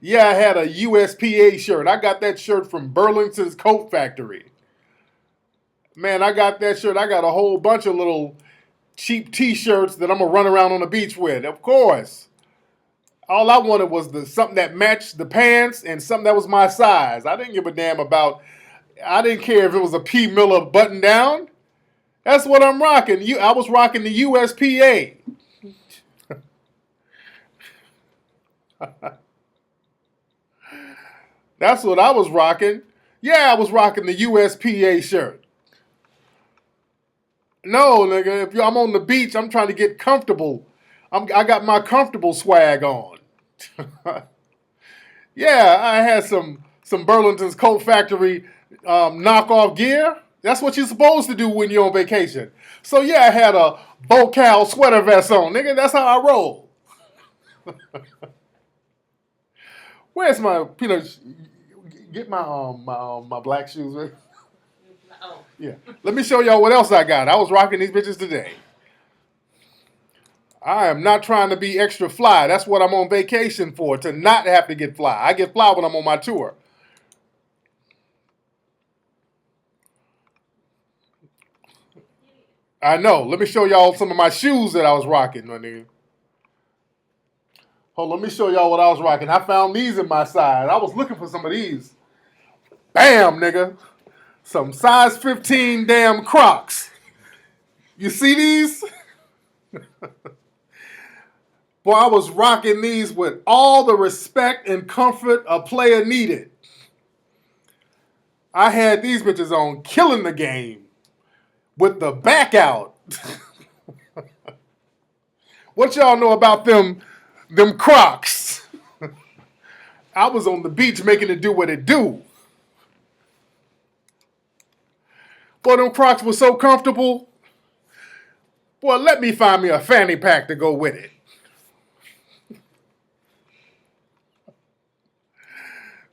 Yeah, I had a USPA shirt. I got that shirt from Burlington's Coat Factory. Man, I got that shirt. I got a whole bunch of little cheap T-shirts that I'm going to run around on the beach with. Of course. All I wanted was something that matched the pants and something that was my size. I didn't give a damn about, I didn't care if it was a P. Miller button down. That's what I'm rocking. I was rocking the USPA. That's what I was rocking. Yeah, I was rocking the USPA shirt. No, nigga, if I'm on the beach, I'm trying to get comfortable. I got my comfortable swag on. Yeah, I had some Burlington's Coat Factory knockoff gear. That's what you're supposed to do when you're on vacation. So yeah, I had a Bocal sweater vest on, nigga. That's how I roll. Where's my peanut? Get my my black shoes, man. Oh. Yeah. Let me show y'all what else I got. I was rocking these bitches today. I am not trying to be extra fly. That's what I'm on vacation for, to not have to get fly. I get fly when I'm on my tour. I know. Let me show y'all some of my shoes that I was rocking, my nigga. Hold on, let me show y'all what I was rocking. I found these in my size. I was looking for some of these. Bam, nigga. Some size 15 damn Crocs. You see these? Boy, I was rocking these with all the respect and comfort a player needed. I had these bitches on killing the game with the back out. What y'all know about them Crocs? I was on the beach making it do what it do. Boy, them Crocs were so comfortable. Boy, let me find me a fanny pack to go with it.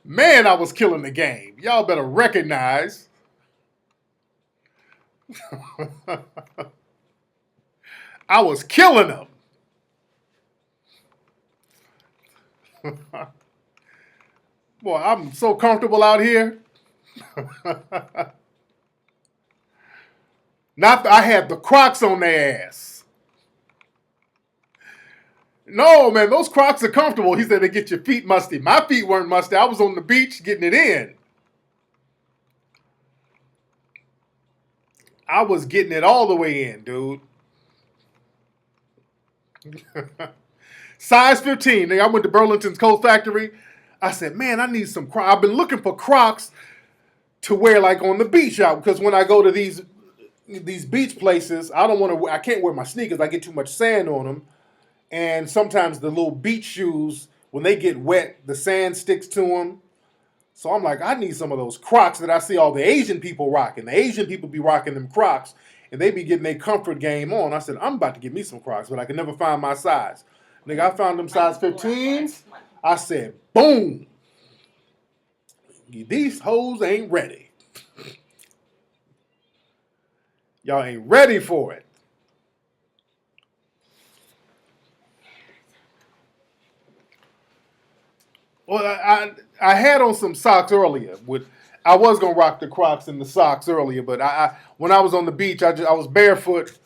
Man, I was killing the game. Y'all better recognize. I was killing them. Boy, I'm so comfortable out here. I had the Crocs on their ass. No, man, those Crocs are comfortable. He said they get your feet musty. My feet weren't musty. I was on the beach getting it in. I was getting it all the way in, dude. Size 15. I went to Burlington's Coat Factory. I said, man, I need some Crocs. I've been looking for Crocs to wear like on the beach out, because when I go to these beach places, I can't wear my sneakers. I get too much sand on them. And sometimes the little beach shoes, when they get wet, the sand sticks to them. So I'm like, I need some of those Crocs that I see all the Asian people rocking. The Asian people be rocking them Crocs, and they be getting their comfort game on. I said, I'm about to get me some Crocs, but I can never find my size. Nigga, I found them size 15s. I said, boom. These hoes ain't ready. Y'all ain't ready for it. Well, I had on some socks earlier. I was gonna rock the Crocs and the socks earlier, but when I was on the beach, I was barefoot,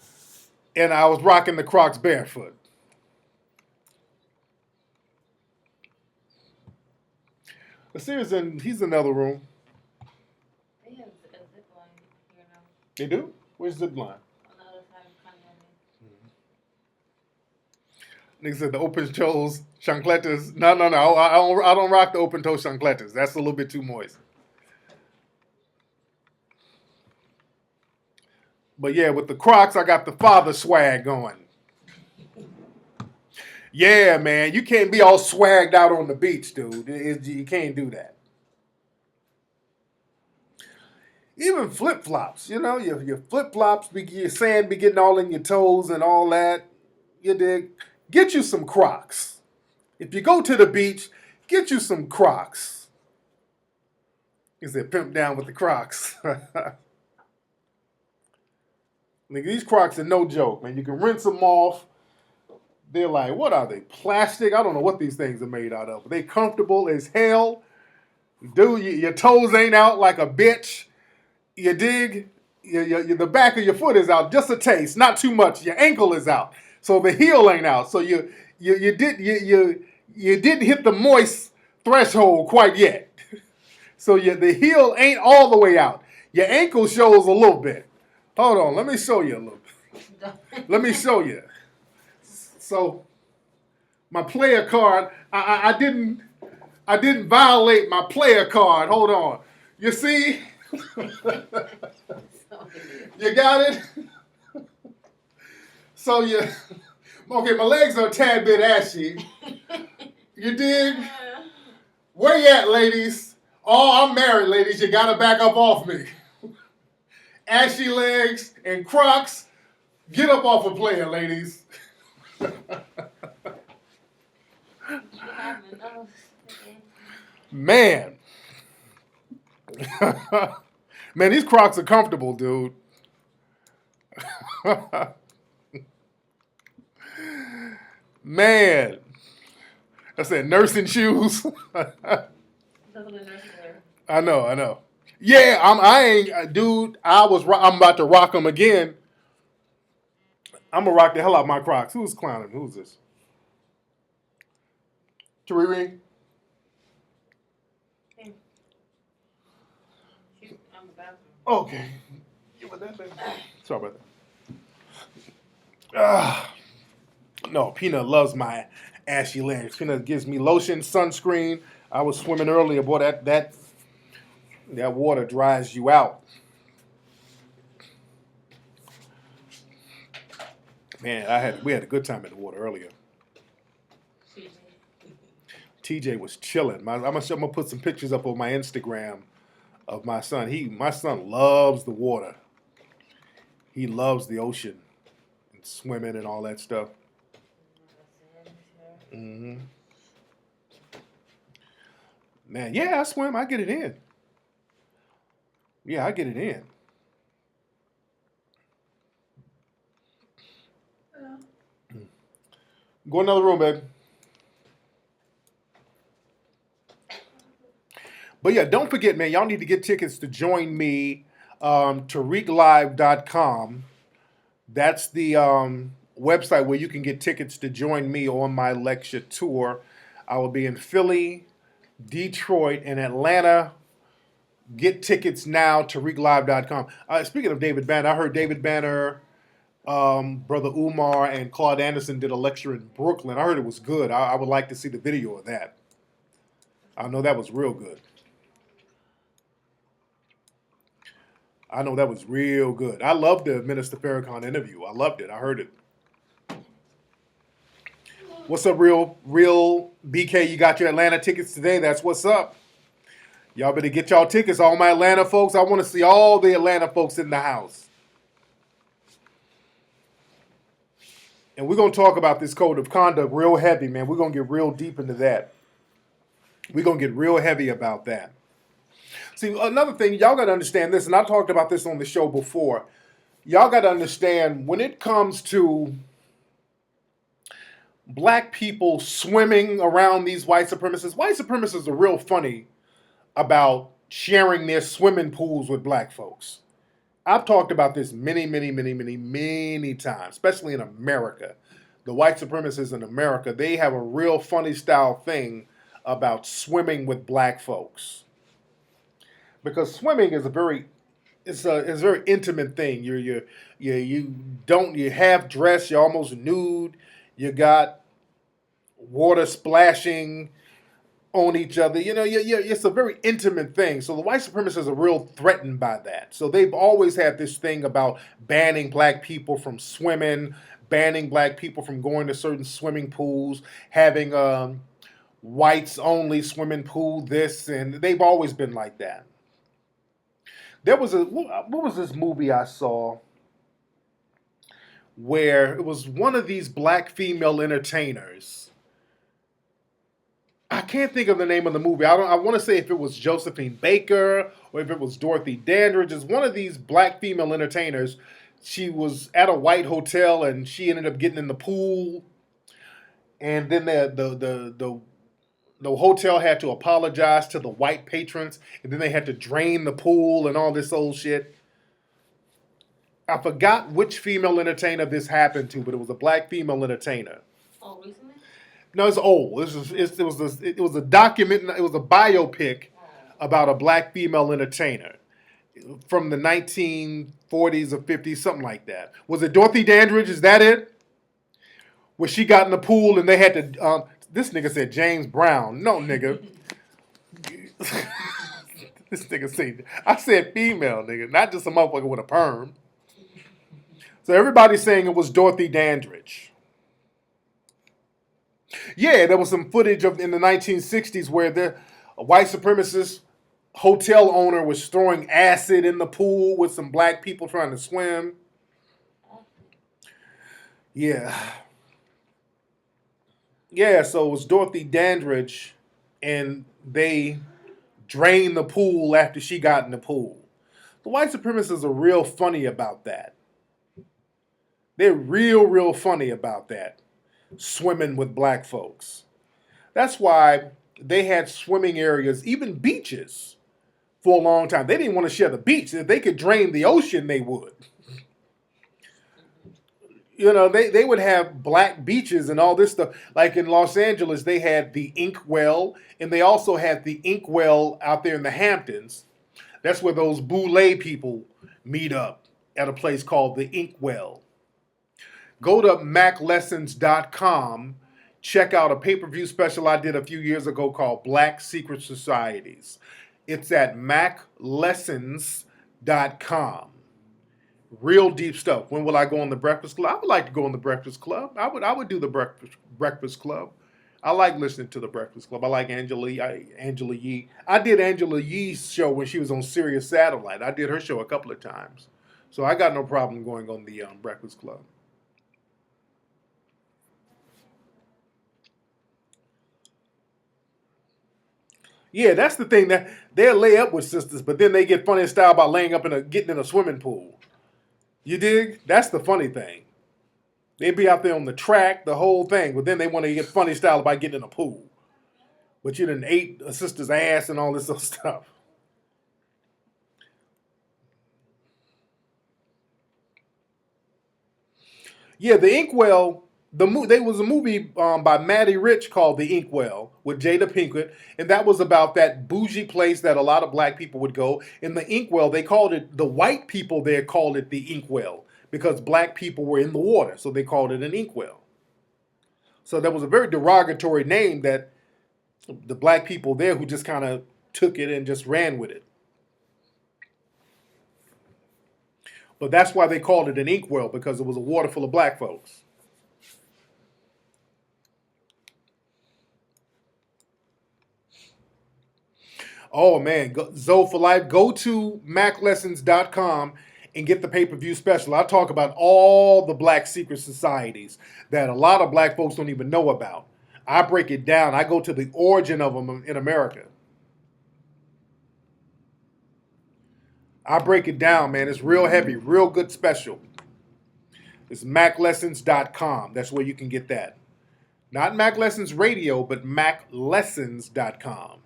and I was rocking the Crocs barefoot. But seriously, he's in another room. They have a zip line here now. They do? Where's zip line? On the other side of Kanye. Nigga said the open toes chancletas. No. I don't rock the open toe chancletas. That's a little bit too moist. But yeah, with the Crocs, I got the father swag going. Yeah, man, you can't be all swagged out on the beach, dude. You can't do that. Even flip-flops, your flip-flops, your sand be getting all in your toes and all that. You dig? Get you some Crocs. If you go to the beach, get you some Crocs. He said, pimp down with the Crocs. Nigga, these Crocs are no joke, man. You can rinse them off. They're like, what are they? Plastic? I don't know what these things are made out of. But they comfortable as hell. Dude, your toes ain't out like a bitch. You dig? The back of your foot is out, just a taste, not too much. Your ankle is out, so the heel ain't out. So you didn't hit the moist threshold quite yet. So the heel ain't all the way out. Your ankle shows a little bit. Hold on, let me show you a little bit. Let me show you. So my player card, I didn't violate my player card. Hold on. You see? You got it? So okay, my legs are a tad bit ashy. You dig? Where you at, ladies? Oh, I'm married, ladies. You gotta back up off me. Ashy legs and Crocs. Get up off a player, ladies. Man. Man, these Crocs are comfortable, dude. Man. I said nursing shoes. I know. Yeah, I'm about to rock them again. I'm gonna rock the hell out of my Crocs. Who's clowning? Who's this? Tariq? Okay. Sorry about that. No, Peanut loves my ashy legs. Peanut gives me lotion, sunscreen. I was swimming earlier, boy. That water dries you out. Man, we had a good time in the water earlier. TJ was chilling. I'm gonna put some pictures up on my Instagram of my son. My son loves the water. He loves the ocean and swimming and all that stuff. Hmm. Man, yeah, I swim. I get it in. Yeah, I get it in. Go in another room, baby. But yeah, don't forget, man, y'all need to get tickets to join me. TariqLive.com. That's the website where you can get tickets to join me on my lecture tour. I will be in Philly, Detroit, and Atlanta. Get tickets now, TariqLive.com. Speaking of David Banner, I heard David Banner, Brother Umar, and Claude Anderson did a lecture in Brooklyn. I heard it was good. I would like to see the video of that. I know that was real good. I know that was real good. I loved the Minister Farrakhan interview. I loved it. I heard it. What's up, real BK? You got your Atlanta tickets today. That's what's up. Y'all better get y'all tickets. All my Atlanta folks. I want to see all the Atlanta folks in the house. And we're going to talk about this code of conduct real heavy, man. We're going to get real deep into that. We're going to get real heavy about that. See, another thing, y'all got to understand this, and I talked about this on the show before. Y'all got to understand, when it comes to black people swimming around these white supremacists are real funny about sharing their swimming pools with black folks. I've talked about this many times, especially in America. The white supremacists in America, they have a real funny style thing about swimming with black folks. Because swimming is a very intimate thing. You half dressed, you're almost nude, you got water splashing on each other. It's a very intimate thing. So the white supremacists are real threatened by that. So they've always had this thing about banning black people from swimming, banning black people from going to certain swimming pools, having whites only swimming pool, and they've always been like that. There was what was this movie I saw where it was one of these black female entertainers. I can't think of the name of the movie. I want to say if it was Josephine Baker or if it was Dorothy Dandridge. It's one of these black female entertainers. She was at a white hotel and she ended up getting in the pool. And then the hotel had to apologize to the white patrons, and then they had to drain the pool and all this old shit. I forgot which female entertainer this happened to, but it was a black female entertainer. Oh, recently? No, it's old. It was a document. It was a biopic about a black female entertainer from the 1940s or 50s, something like that. Was it Dorothy Dandridge? Is that it? Where she got in the pool and they had to. This nigga said James Brown. No, nigga. This nigga said, I said female, nigga, not just a motherfucker with a perm. So everybody's saying it was Dorothy Dandridge. Yeah, there was some footage in the 1960s where the white supremacist hotel owner was throwing acid in the pool with some black people trying to swim. Yeah. Yeah, so it was Dorothy Dandridge, and they drained the pool after she got in the pool. The white supremacists are real funny about that. They're real funny about that, swimming with black folks. That's why they had swimming areas, even beaches, for a long time. They didn't want to share the beach. If they could drain the ocean, they would. They would have black beaches and all this stuff. Like in Los Angeles, they had the Inkwell, and they also had the Inkwell out there in the Hamptons. That's where those boule people meet up at a place called the Inkwell. Go to maclessons.com. Check out a pay-per-view special I did a few years ago called Black Secret Societies. It's at maclessons.com. Real deep stuff. When will I go on the Breakfast Club? I would like to go on the Breakfast Club. I would do the Breakfast Club. I like listening to the Breakfast Club. I like Angela Yee. I did Angela Yee's show when she was on Sirius Satellite. I did her show a couple of times. So I got no problem going on the Breakfast Club. Yeah, that's the thing, that they'll lay up with sisters, but then they get funny style about laying up getting in a swimming pool. You dig? That's the funny thing. They be out there on the track, the whole thing, but then they want to get funny style about getting in a pool. But you done ate a sister's ass and all this other stuff. Yeah, the Inkwell. There was a movie by Matty Rich called The Inkwell with Jada Pinkett, and that was about that bougie place that a lot of black people would go. In the Inkwell, they called it, the white people there called it the Inkwell because black people were in the water, so they called it an Inkwell. So that was a very derogatory name that the black people there who just kind of took it and just ran with it. But that's why they called it an inkwell, because it was a water full of black folks. Oh man, Zoe for Life, go to maclessons.com and get the pay-per-view special. I talk about all the black secret societies that a lot of black folks don't even know about. I break it down. I go to the origin of them in America. I break it down, man. It's real heavy, real good special. It's maclessons.com. That's where you can get that. Not Mac Lessons Radio, but maclessons.com.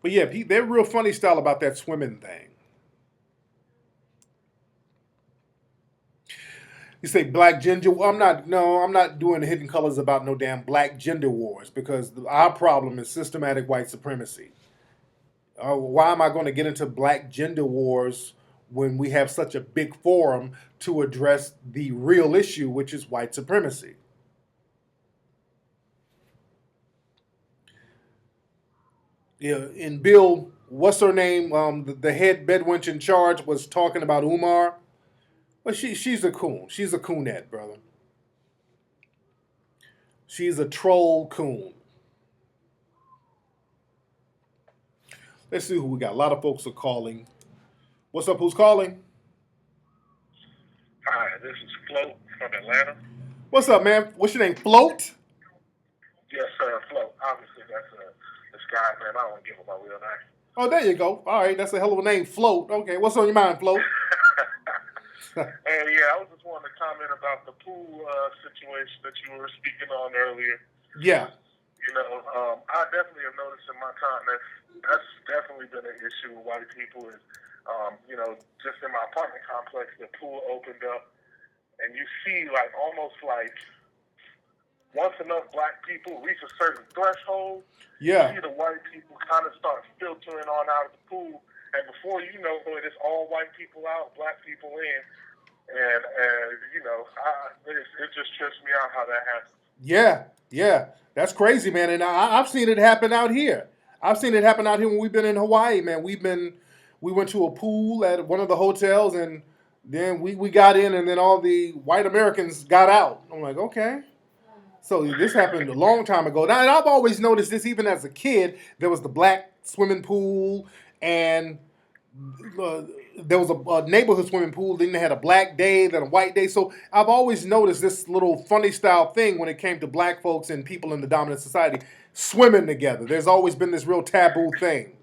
But yeah, they're real funny style about that swimming thing. You say black gender? Well, I'm not doing the hidden colors about no damn black gender wars, because our problem is systematic white supremacy. Why am I going to get into black gender wars when we have such a big forum to address the real issue, which is white supremacy? Yeah, and Bill, what's her name? The head bedwench in charge was talking about Umar. Well, she's a coon. She's a coonette, brother. She's a troll coon. Let's see who we got. A lot of folks are calling. What's up? Who's calling? Hi, this is Float from Atlanta. What's up, man? What's your name? Float? Yes, sir, Float. Obviously, that's this guy, man. I don't want to give him my real name. Oh, there you go. All right, that's a hell of a name, Float. Okay, what's on your mind, Float? And yeah, I was just wanting to comment about the pool situation that you were speaking on earlier. Yeah. You know, I definitely have noticed in my time that's definitely been an issue with white people. Is you know, just in my apartment complex, the pool opened up, and you see like almost like once enough black people reach a certain threshold, yeah, you see the white people kind of start filtering on out of the pool, and before you know it, it's all white people out, black people in. And you know, it just trips me out how that happens. Yeah, that's crazy, man. And I've seen it happen out here. I've seen it happen out here when we've been in Hawaii, man. We went to a pool at one of the hotels, and then we got in, and then all the white Americans got out. I'm like, okay. So this happened a long time ago. Now, and I've always noticed this, even as a kid. There was the black swimming pool, and there was a neighborhood swimming pool. Then they had a black day, then a white day. So I've always noticed this little funny style thing when it came to black folks and people in the dominant society swimming together. There's always been this real taboo thing.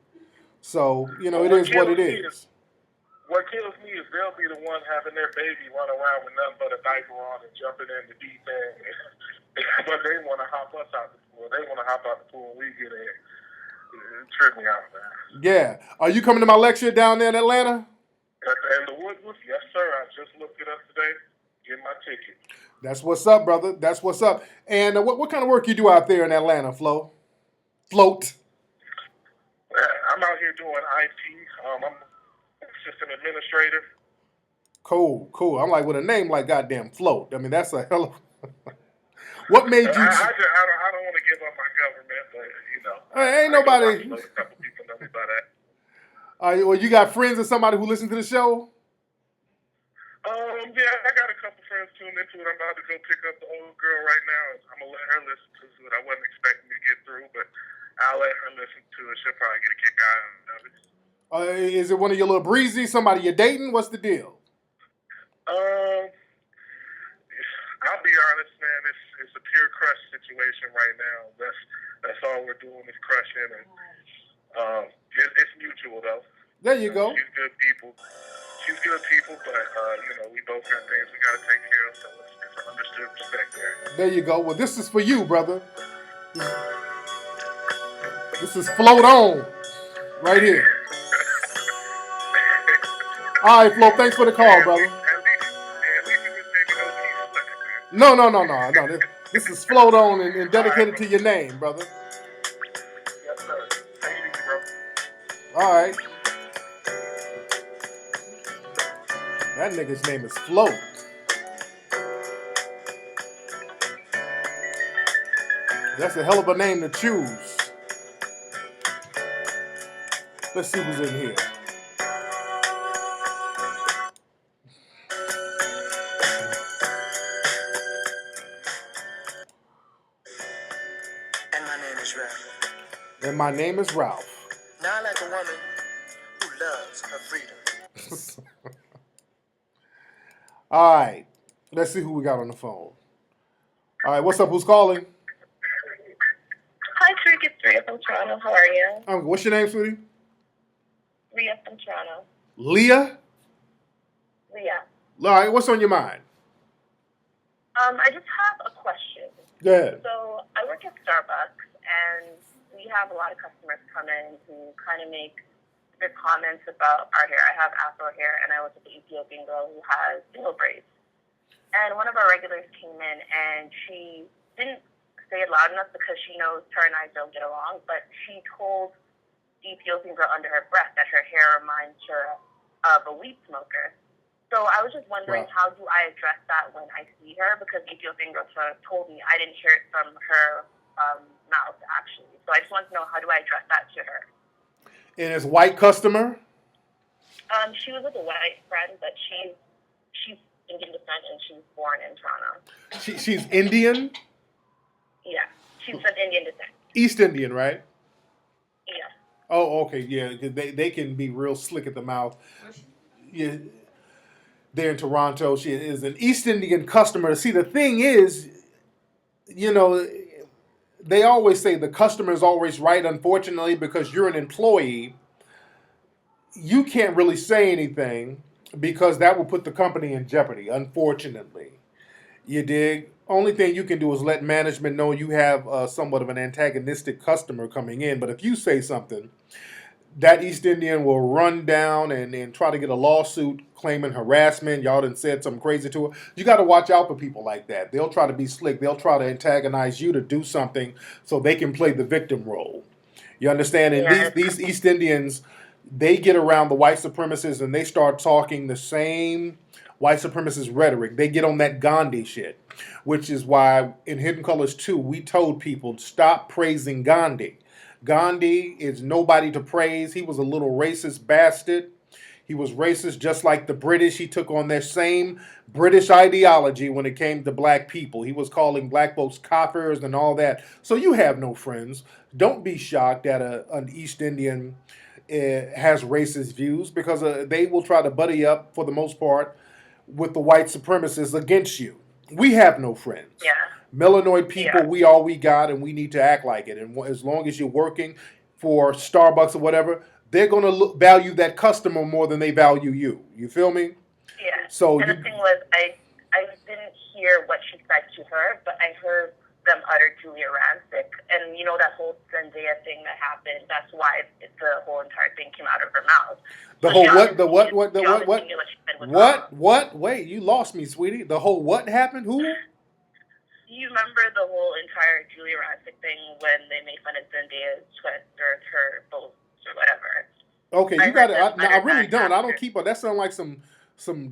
So, you know, it is what it is. What kills me is they'll be the one having their baby run around with nothing but a diaper on and jumping in the deep end. But they want to hop us out the pool. They want to hop out the pool when we get in. It tripped me out, man. Yeah. Are you coming to my lecture down there in Atlanta? At the end of Woodwood? Yes, sir. I just looked it up today. Get my ticket. That's what's up, brother. That's what's up. And what kind of work you do out there in Atlanta, Float? I'm out here doing IT. I'm assistant administrator. Cool. I'm like, with a name like goddamn Float. I mean, that's a hell of... What made you... I don't want to give up my government, but, you know. Ain't nobody... A couple people know me by that. Well, you got friends or somebody who listens to the show? Yeah, I got a couple friends tuned into it. I'm about to go pick up the old girl right now. I'm going to let her listen to it. I wasn't expecting to get through, but, I'll let her listen to it. She'll probably get a kick out of it. Is it one of your little breezy? Somebody you're dating? What's the deal? I'll be honest, man. It's a pure crush situation right now. That's all we're doing is crushing, and it's mutual though. There you go. She's good people. But we both got things we gotta take care of, so it's an understood respect there. There you go. Well, this is for you, brother. This is Float On right here. All right, Flo, thanks for the call, brother. No. This is Float On and dedicated to your name, brother. Yes, sir. Take it easy, bro. All right. That nigga's name is Float. That's a hell of a name to choose. Let's see who's in here. And my name is Ralph. And my name is Ralph. Now I like a woman who loves her freedom. All right. Let's see who we got on the phone. All right, what's up? Who's calling? Hi, Tariq. It's Leah from Toronto. How are you? What's your name, sweetie? Leah from Toronto. Leah? Leah. All right, what's on your mind? I just have a question. Go ahead. So I work at Starbucks, and we have a lot of customers come in who kind of make their comments about our hair. I have afro hair, and I work with the Ethiopian girl who has single braids. And one of our regulars came in, and she didn't say it loud enough because she knows her and I don't get along, but she told the Ethiopian girl under her breath that her hair reminds her of a weed smoker. So I was just wondering, how do I address that when I see her? Because the Ethiopian girl told me I didn't hear it from her mouth, actually. So I just want to know, how do I address that to her? And it's white customer? She was with a white friend, but she's Indian descent, and she's born in Toronto. She's Indian? Yeah, she's of Indian descent. East Indian, right? Yeah. Oh, okay, yeah, because they can be real slick at the mouth. Yeah, there in Toronto, she is an East Indian customer. See, the thing is, they always say the customer is always right, unfortunately, because you're an employee. You can't really say anything because that will put the company in jeopardy, unfortunately. You dig? Only thing you can do is let management know you have somewhat of an antagonistic customer coming in. But if you say something, that East Indian will run down and try to get a lawsuit claiming harassment. Y'all done said something crazy to her. You got to watch out for people like that. They'll try to be slick. They'll try to antagonize you to do something so they can play the victim role. You understand? And these East Indians, they get around the white supremacists and they start talking the same white supremacist rhetoric. They get on that Gandhi shit, which is why in Hidden Colors 2, we told people, stop praising Gandhi. Gandhi is nobody to praise. He was a little racist bastard. He was racist just like the British. He took on their same British ideology when it came to black people. He was calling black folks coppers and all that. So you have no friends. Don't be shocked that an East Indian has racist views, because they will try to buddy up for the most part with the white supremacists against you. We have no friends. Yeah. Melanoid people, we all we got, and we need to act like it. And as long as you're working for Starbucks or whatever, they're going to value that customer more than they value you. You feel me? Yeah. So and the thing was, I didn't hear what she said to her, but I heard them utter Julia Rancic. And you know that whole Zendaya thing that happened, that's why the whole entire thing came out of her mouth. The whole what? Wait, you lost me, sweetie. The whole what happened? Who? You remember the whole entire Julia Rancic thing when they made fun of Zendaya's twist or her boast or whatever? Okay, you got it. I really don't. I don't keep up. That sounds like some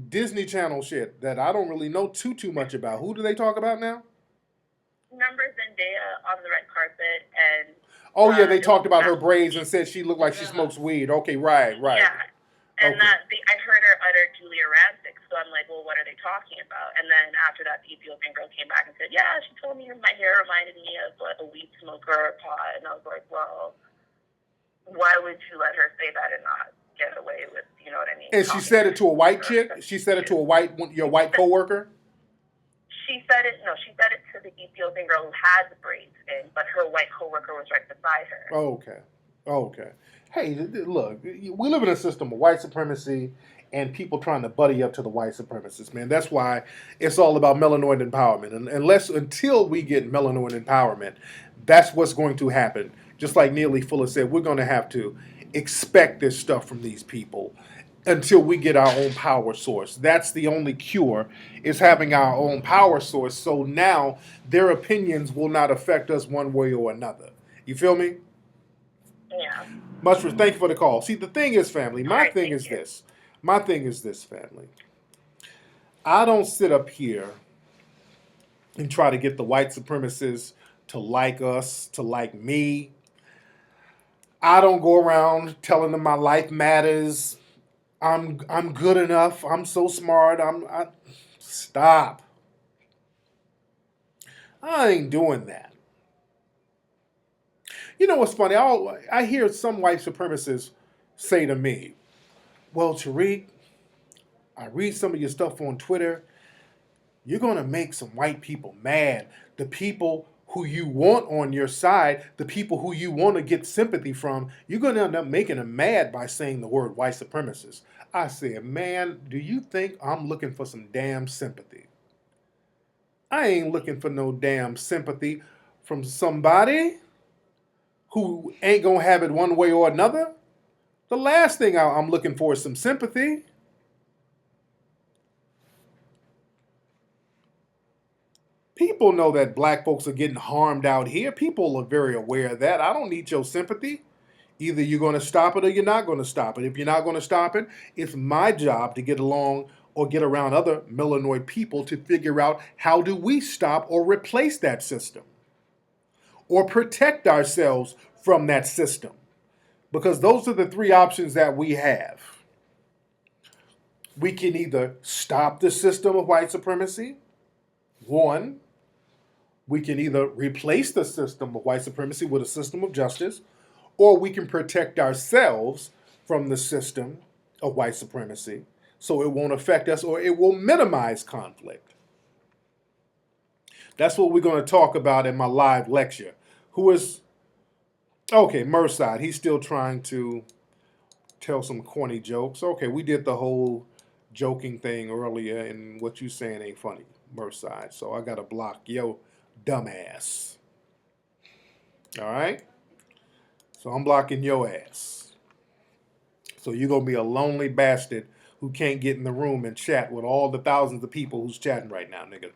Disney Channel shit that I don't really know too much about. Who do they talk about now? Remember Zendaya on the red carpet and... Oh, yeah, they talked about her braids and said she looked like she smokes weed. Okay, right. Yeah, and I heard her utter Julia Rancic, so So I'm like, well, what are they talking about? And then after that, the Ethiopian girl came back and said, yeah, she told me my hair reminded me of like a weed smoker or a pot. And I was like, well, why would you let her say that and not get away with, you know what I mean? And she said it to a white chick? She said it to your white coworker? She said it, no, she said it to the Ethiopian girl who had the braids in, but her white coworker was right beside her. Okay. Hey, look, we live in a system of white supremacy and people trying to buddy up to the white supremacists, man. That's why it's all about melanoid empowerment. And until we get melanoid empowerment, that's what's going to happen. Just like Neely Fuller said, we're going to have to expect this stuff from these people until we get our own power source. That's the only cure, is having our own power source. So now their opinions will not affect us one way or another. You feel me? Yeah. Thank you for the call. See, the thing is, family, my thing is this, family. I don't sit up here and try to get the white supremacists to like us, to like me. I don't go around telling them my life matters. I'm good enough. I'm so smart. Stop. I ain't doing that. You know what's funny? I hear some white supremacists say to me, well, Tariq, I read some of your stuff on Twitter. You're going to make some white people mad. The people who you want on your side, the people who you want to get sympathy from, you're going to end up making them mad by saying the word white supremacist. I said, man, do you think I'm looking for some damn sympathy? I ain't looking for no damn sympathy from somebody who ain't going to have it one way or another. The last thing I'm looking for is some sympathy. People know that black folks are getting harmed out here. People are very aware of that. I don't need your sympathy. Either you're going to stop it or you're not going to stop it. If you're not going to stop it, it's my job to get along or get around other melanoid people to figure out how do we stop or replace that system or protect ourselves from that system. Because those are the three options that we have. We can either stop the system of white supremacy. One, we can either replace the system of white supremacy with a system of justice, or we can protect ourselves from the system of white supremacy so it won't affect us or it will minimize conflict. That's what we're going to talk about in my live lecture. Merced, he's still trying to tell some corny jokes. Okay, we did the whole joking thing earlier, and what you saying ain't funny, Merced. So I got to block yo dumbass. All right? So I'm blocking your ass. So you're going to be a lonely bastard who can't get in the room and chat with all the thousands of people who's chatting right now, nigga.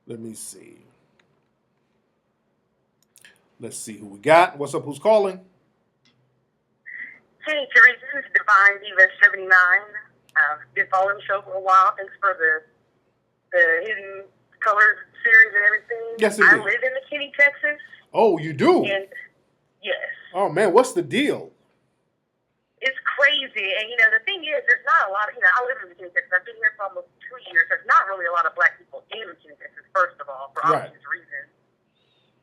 Let me see. Let's see who we got. What's up? Who's calling? Hey, Tariq, this is Divine Diva 79. Been following the show for a while. Thanks for the Hidden Colors series and everything. Yes, indeed. I live in McKinney, Texas. Oh, you do? And yes. Oh, man, what's the deal? It's crazy. And, the thing is, there's not a lot of, I live in McKinney, Texas. I've been here for almost 2 years. There's not really a lot of black people in McKinney, Texas, first of all, for obvious reasons.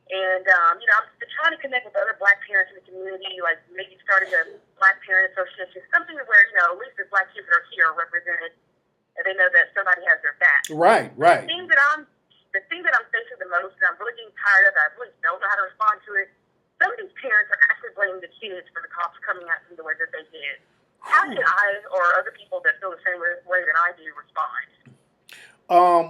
And, I'm just trying to connect with other black parents in the community, like maybe starting a Black Parent Association, something where, at least the black kids that are here are represented and they know that somebody has their back. Right. The thing that I'm facing the most, and I'm really getting tired of it, I really don't know how to respond to it. Some of these parents are actually blaming the kids for the cops coming at them the way that they did. How can I or other people that feel the same way that I do respond?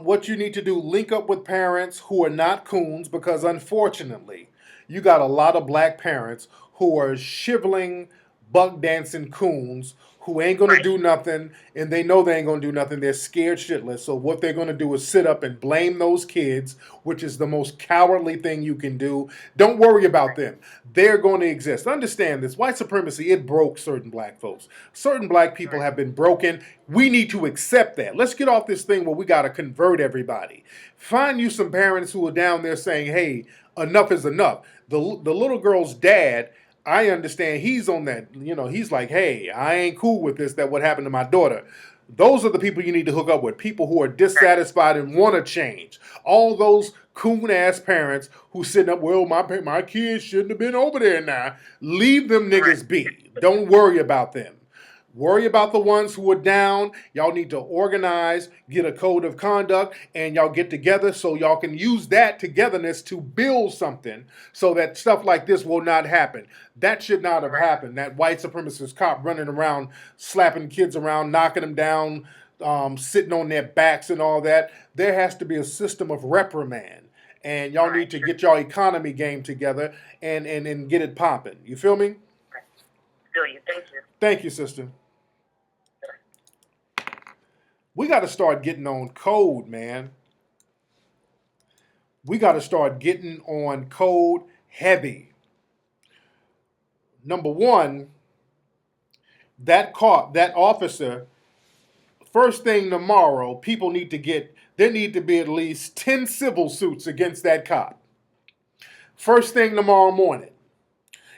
What you need to do, link up with parents who are not coons, because unfortunately, you got a lot of black parents who are shriveling, buck dancing coons who ain't going to do nothing, and they know they ain't going to do nothing. They're scared shitless. So what they're going to do is sit up and blame those kids, which is the most cowardly thing you can do. Don't worry about them. They're going to exist. Understand this. White supremacy, it broke certain black folks. Certain black people have been broken. We need to accept that. Let's get off this thing where we got to convert everybody. Find you some parents who are down there saying, hey, enough is enough. The little girl's dad, I understand he's on that, he's like, hey, I ain't cool with this, that what happened to my daughter. Those are the people you need to hook up with, people who are dissatisfied and want to change. All those coon-ass parents who sitting up, well, my kids shouldn't have been over there now. Leave them niggas be. Don't worry about them. Worry about the ones who are down. Y'all need to organize, get a code of conduct, and y'all get together so y'all can use that togetherness to build something so that stuff like this will not happen. That should not have happened. That white supremacist cop running around, slapping kids around, knocking them down, sitting on their backs and all that. There has to be a system of reprimand. And y'all need to get y'all economy game together and get it popping. You feel me? Feel you. Thank you. Thank you, sister. We got to start getting on code, man. We got to start getting on code heavy. Number one, that officer, first thing tomorrow, there need to be at least 10 civil suits against that cop. First thing tomorrow morning.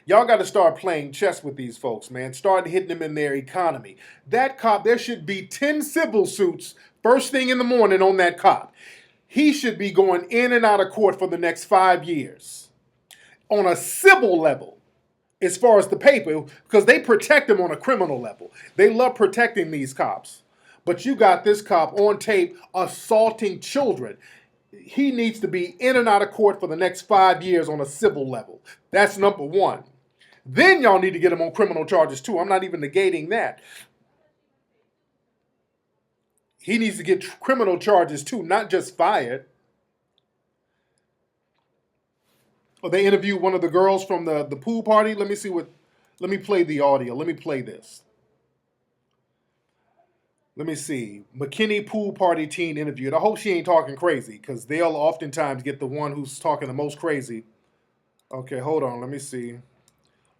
Y'all got to start playing chess with these folks, man. Start hitting them in their economy. That cop, there should be 10 civil suits first thing in the morning on that cop. He should be going in and out of court for the next 5 years on a civil level as far as the paper, because they protect them on a criminal level. They love protecting these cops. But you got this cop on tape assaulting children. He needs to be in and out of court for the next 5 years on a civil level. That's number one. Then y'all need to get him on criminal charges too. I'm not even negating that. He needs to get criminal charges too, not just fired. Oh, they interviewed one of the girls from the pool party. Let me play the audio. Let me play this. Let me see. McKinney pool party teen interviewed. I hope she ain't talking crazy, because they'll oftentimes get the one who's talking the most crazy. Okay, hold on. Let me see.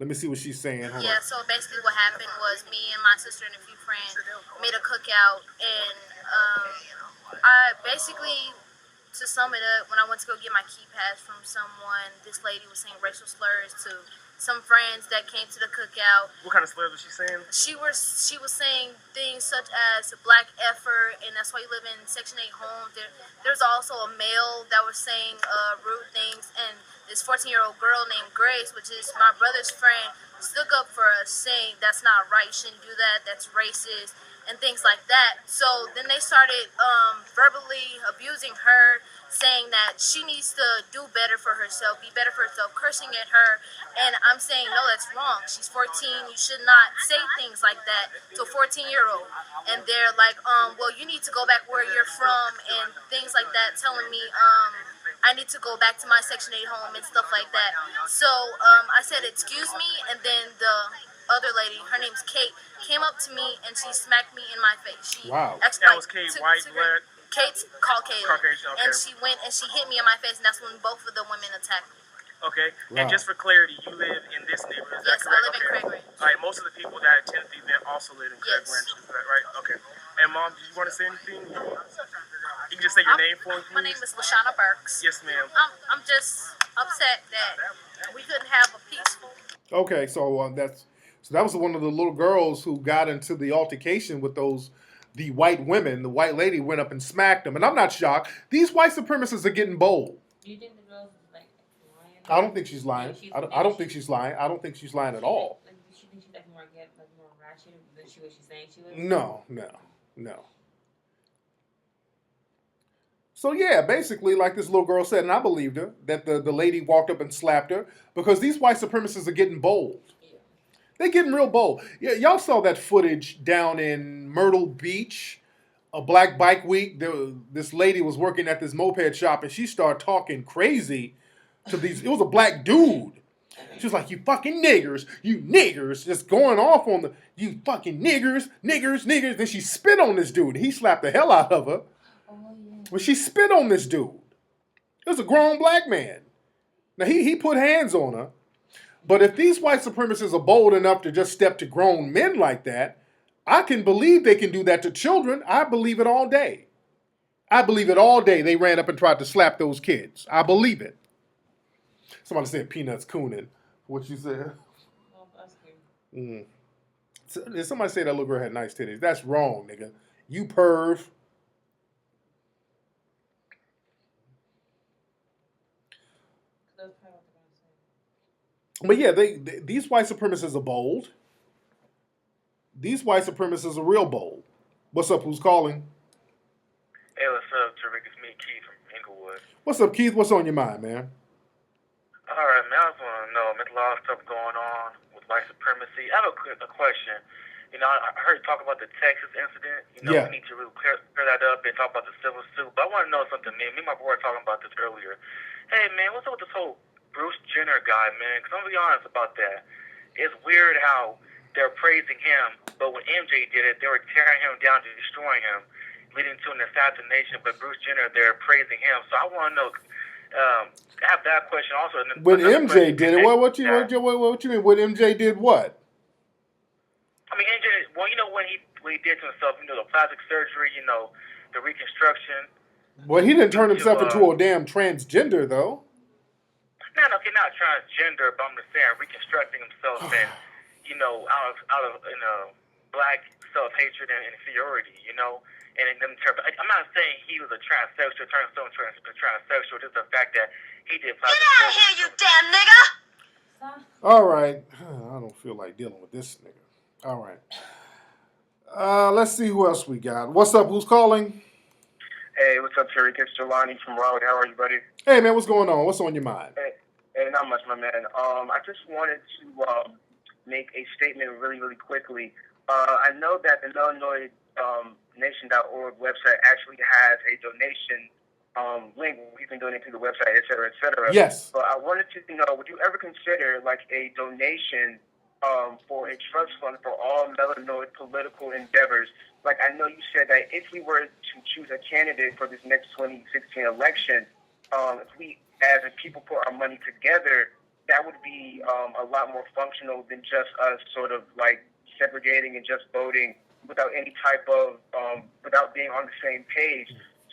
Let me see what she's saying. Hold on. So basically what happened was me and my sister and a few friends made a cookout, and I basically, to sum it up, when I went to go get my key pass from someone, this lady was saying racial slurs to some friends that came to the cookout. What kind of slurs was she saying? She was saying things such as black effort, and that's why you live in Section 8 homes. There's also a male that was saying rude things, and this 14-year-old girl named Grace, which is my brother's friend, stuck up for us, saying that's not right, you shouldn't do that, that's racist, and things like that. So then they started verbally abusing her, saying that she needs to do better for herself, be better for herself, cursing at her. And I'm saying, no, that's wrong. She's 14. You should not say things like that to a 14-year-old. And they're like, well, you need to go back where you're from and things like that, telling me I need to go back to my Section 8 home and stuff like that. So I said, excuse me, and then the other lady, her name's Kate, came up to me and she smacked me in my face. Wow. Actually, that was Kate, white, black? Kate's Caucasian. Okay. And she went and she hit me in my face, and that's when both of the women attacked me. Okay. Wow. And just for clarity, you live in this neighborhood, is Yes, that correct? I live in Craig Ranch. All right, most of the people that attended the event also live in Craig Ranch, is that right? Okay. And Mom, do you want to say anything? You can just say your name for me, please. My name is LaShawna Burks. Yes, ma'am. I'm just upset that we couldn't have a peaceful. Okay, so that was one of the little girls who got into the altercation with the white women. The white lady went up and smacked them, and I'm not shocked. These white supremacists are getting bold. Do you think the girl's like lying? I don't think she's lying. I don't think she's lying. I don't think she's lying at all. Like, do you think she's like more ratchet than what she's saying she was? No. So yeah, basically, like this little girl said, and I believed her, that the lady walked up and slapped her, because these white supremacists are getting bold. They're getting real bold. Yeah, y'all saw that footage down in Myrtle Beach, a Black Bike Week. This lady was working at this moped shop, and she started talking crazy to these. It was a black dude. She was like, you fucking niggers, just going off on the, you fucking niggers. Then she spit on this dude. He slapped the hell out of her. But she spit on this dude. It was a grown black man. Now, he put hands on her. But if these white supremacists are bold enough to just step to grown men like that, I can believe they can do that to children. I believe it all day. I believe it all day they ran up and tried to slap those kids. I believe it. Somebody said Peanuts cooning. What you said? Mm. Did somebody say that little girl had nice titties? That's wrong, nigga. You perv. But yeah, these white supremacists are bold. These white supremacists are real bold. What's up? Who's calling? Hey, what's up, Tariq? It's me, Keith from Inglewood. What's up, Keith? What's on your mind, man? All right, man. I just want to know, a lot of stuff going on with white supremacy. I have a question. You know, I heard you talk about the Texas incident. You know, we need to really clear that up and talk about the civil suit. But I want to know something, man. Me and my boy were talking about this earlier. Hey, man, what's up with this whole Bruce Jenner guy, man? Because I'm going to be honest about that. It's weird how they're praising him, but when MJ did it, they were tearing him down, destroying him, leading to an assassination. But Bruce Jenner, they're praising him. So I want to know, I have that question also. And when MJ did it, what you mean? When MJ did what? I mean, MJ, well, you know, when he did to himself, you know, the plastic surgery, you know, the reconstruction. Well, he didn't turn himself into a damn transgender, though. Not transgender, but I'm just saying reconstructing himself and, you know, out of you know, black self-hatred and inferiority, you know. And them I'm not saying he was a transsexual, turned himself into a transsexual, just the fact that he did plastic surgery. Get out of here, you damn nigga! All right. I don't feel like dealing with this nigga. All right. Let's see who else we got. What's up? Who's calling? Hey, what's up, Tariq? It's Jelani from Raleigh. How are you, buddy? Hey, man, what's going on? What's on your mind? Hey, not much, my man. I just wanted to make a statement really, really quickly. I know that the Illinois Nation.org website actually has a donation link where you can donate to the website, et cetera, et cetera. Yes. But I wanted to know, would you ever consider like a donation for a trust fund for all Melanoid political endeavors? Like, I know you said that if we were to choose a candidate for this next 2016 election, if we as a people put our money together, that would be a lot more functional than just us sort of like segregating and just voting without any type of, without being on the same page.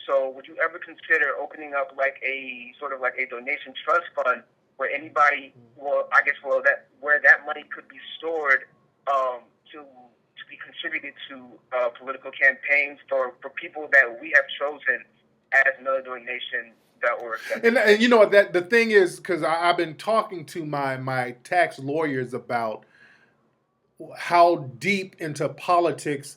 So would you ever consider opening up like a sort of like a donation trust fund where anybody, well, I guess, well, that where that money could be stored to be contributed to political campaigns for people that we have chosen as Melanoid Nation.org. And you know what, that the thing is, because I've been talking to my tax lawyers about how deep into politics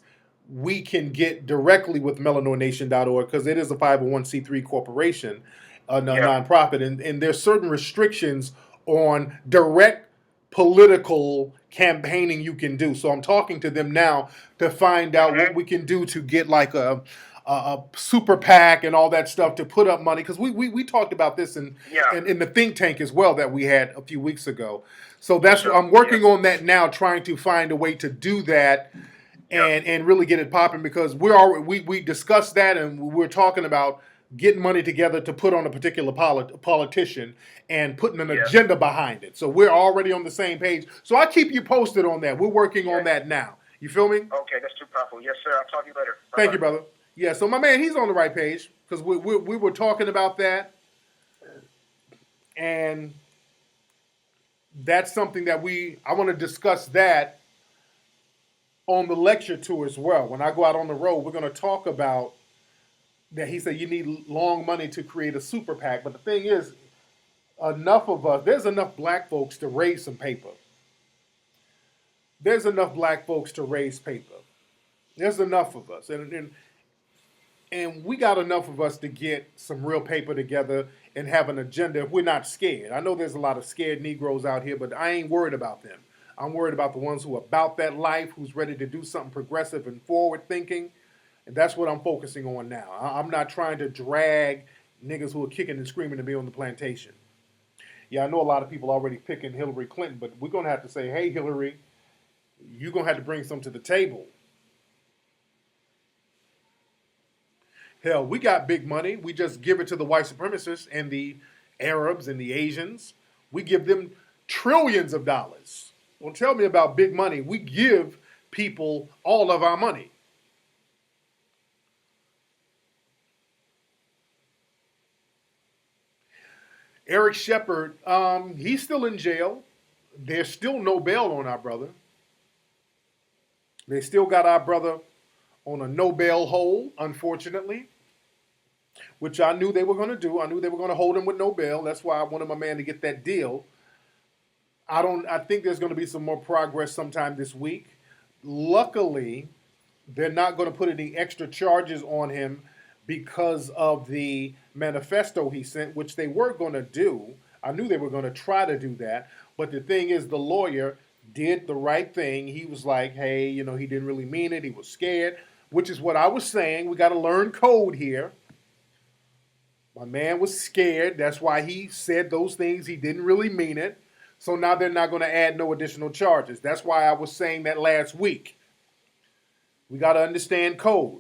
we can get directly with MelanoidNation.org, because it is a 501c3 corporation, a nonprofit, and there's certain restrictions on direct political campaigning you can do. So I'm talking to them now to find out what we can do to get like a super PAC and all that stuff to put up money, because we talked about this in the think tank as well that we had a few weeks ago. So that's I'm working on that now, trying to find a way to do that and really get it popping, because we discussed that and we're talking about getting money together to put on a particular politician and putting an agenda behind it. So we're already on the same page. So I'll keep you posted on that. We're working on that now. You feel me? Okay, that's too powerful. Yes, sir. I'll talk to you later. Bye-bye. Thank you, brother. Yeah, so my man, he's on the right page, because we were talking about that. And that's something that I want to discuss that on the lecture tour as well. When I go out on the road, we're going to talk about that. He said you need long money to create a super PAC. But the thing is, enough of us, there's enough black folks to raise some paper. There's enough black folks to raise paper. There's enough of us. And we got enough of us to get some real paper together and have an agenda if we're not scared. I know there's a lot of scared Negroes out here, but I ain't worried about them. I'm worried about the ones who are about that life, who's ready to do something progressive and forward thinking. And that's what I'm focusing on now. I'm not trying to drag niggas who are kicking and screaming to be on the plantation. Yeah, I know a lot of people already picking Hillary Clinton, but we're going to have to say, hey, Hillary, you're going to have to bring some to the table. Hell, we got big money. We just give it to the white supremacists and the Arabs and the Asians. We give them trillions of dollars. Don't tell me about big money. We give people all of our money. Eric Shepard, he's still in jail. There's still no bail on our brother. They still got our brother on a no bail hold, unfortunately, which I knew they were going to do. I knew they were going to hold him with no bail. That's why I wanted my man to get that deal. I think there's going to be some more progress sometime this week. Luckily, they're not going to put any extra charges on him because of the manifesto he sent, which they were going to do. I knew they were going to try to do that. But the thing is, the lawyer did the right thing. He was like, hey, he didn't really mean it. He was scared, which is what I was saying. We got to learn code here. My man was scared. That's why he said those things. He didn't really mean it. So now they're not going to add no additional charges. That's why I was saying that last week. We got to understand code.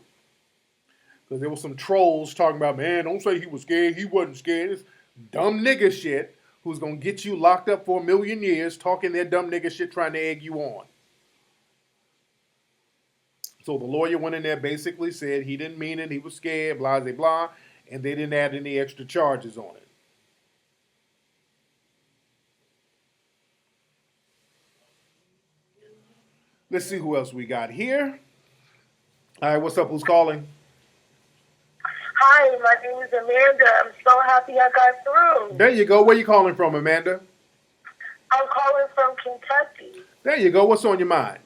Because there were some trolls talking about, man, don't say he was scared. He wasn't scared. It's dumb nigga shit who's going to get you locked up for 1,000,000 years talking their dumb nigga shit trying to egg you on. So the lawyer went in there, basically said he didn't mean it. He was scared, blah, blah, blah. And they didn't add any extra charges on it. Let's see who else we got here. All right, what's up? Who's calling? Hi, my name is Amanda. I'm so happy I got through. There you go. Where you calling from, Amanda? I'm calling from Kentucky. There you go. What's on your mind?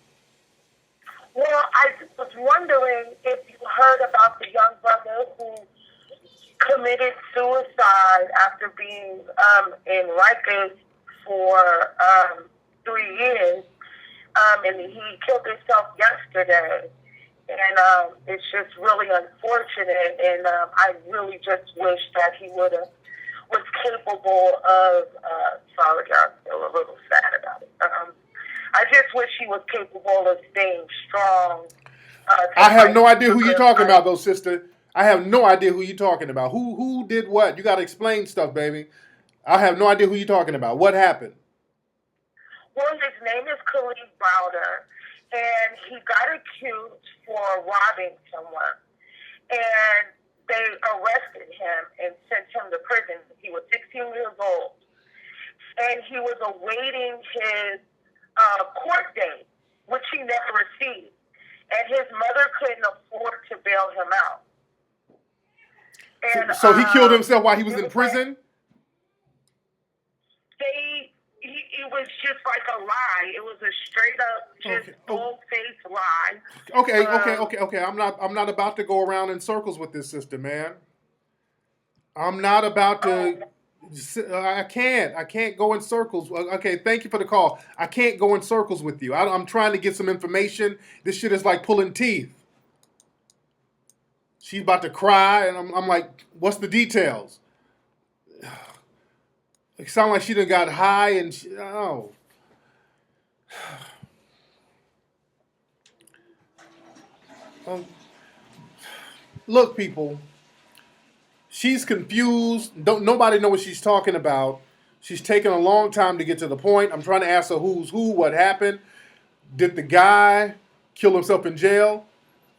Well, I was wondering if you heard about the young brother who committed suicide after being in Rikers for 3 years. And he killed himself yesterday. And it's just really unfortunate. And I really just wish that he was capable of, sorry, I'm still a little sad about it. I just wish he was capable of staying strong. I have no idea who you're talking about, though, sister. I have no idea who you're talking about. Who did what? You got to explain stuff, baby. I have no idea who you're talking about. What happened? Well, his name is Khalid Browder, and he got accused for robbing someone. And they arrested him and sent him to prison. He was 16 years old. And he was awaiting his court date, which he never received. And his mother couldn't afford to bail him out. And, so he killed himself while he was in prison? It was just like a lie. It was a straight up, just bold-faced lie. Okay. I'm not about to go around in circles with this sister, man. I'm not about to. I can't go in circles. Okay, thank you for the call. I can't go in circles with you. I'm trying to get some information. This shit is like pulling teeth. She's about to cry, and I'm like, what's the details? It sounds like she done got high and look, people. She's confused. Nobody know what she's talking about. She's taking a long time to get to the point. I'm trying to ask her who's who, what happened. Did the guy kill himself in jail?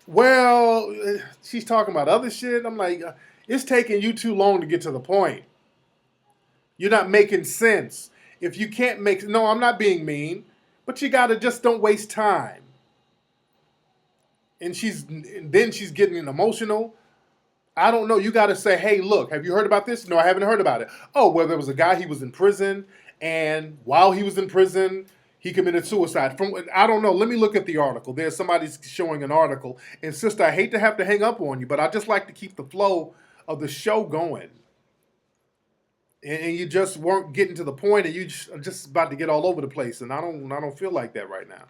Well, she's talking about other shit. I'm like, it's taking you too long to get to the point. You're not making sense. If you can't make... No, I'm not being mean. But you got to just don't waste time. And then she's getting emotional. I don't know. You got to say, hey, look, have you heard about this? No, I haven't heard about it. Oh, well, there was a guy, he was in prison. And while he was in prison, he committed suicide. I don't know. Let me look at the article. There's somebody showing an article. And sister, I hate to have to hang up on you, but I just like to keep the flow of the show going. And you just weren't getting to the point, and you just about to get all over the place, and I don't feel like that right now.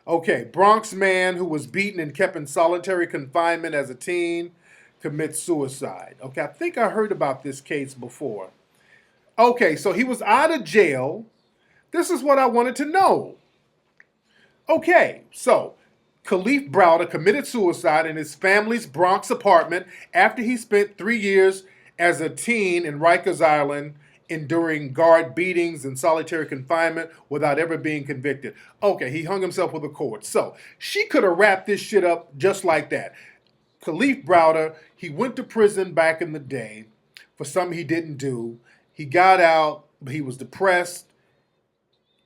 Okay, Bronx man who was beaten and kept in solitary confinement as a teen commits suicide. Okay, I think I heard about this case before. Okay, so he was out of jail. This is what I wanted to know. Okay, so Khalif Browder committed suicide in his family's Bronx apartment after he spent 3 years as a teen in Rikers Island, enduring guard beatings and solitary confinement without ever being convicted. Okay, he hung himself with a cord. So she could have wrapped this shit up just like that. Khalif Browder, he went to prison back in the day for something he didn't do. He got out, but he was depressed,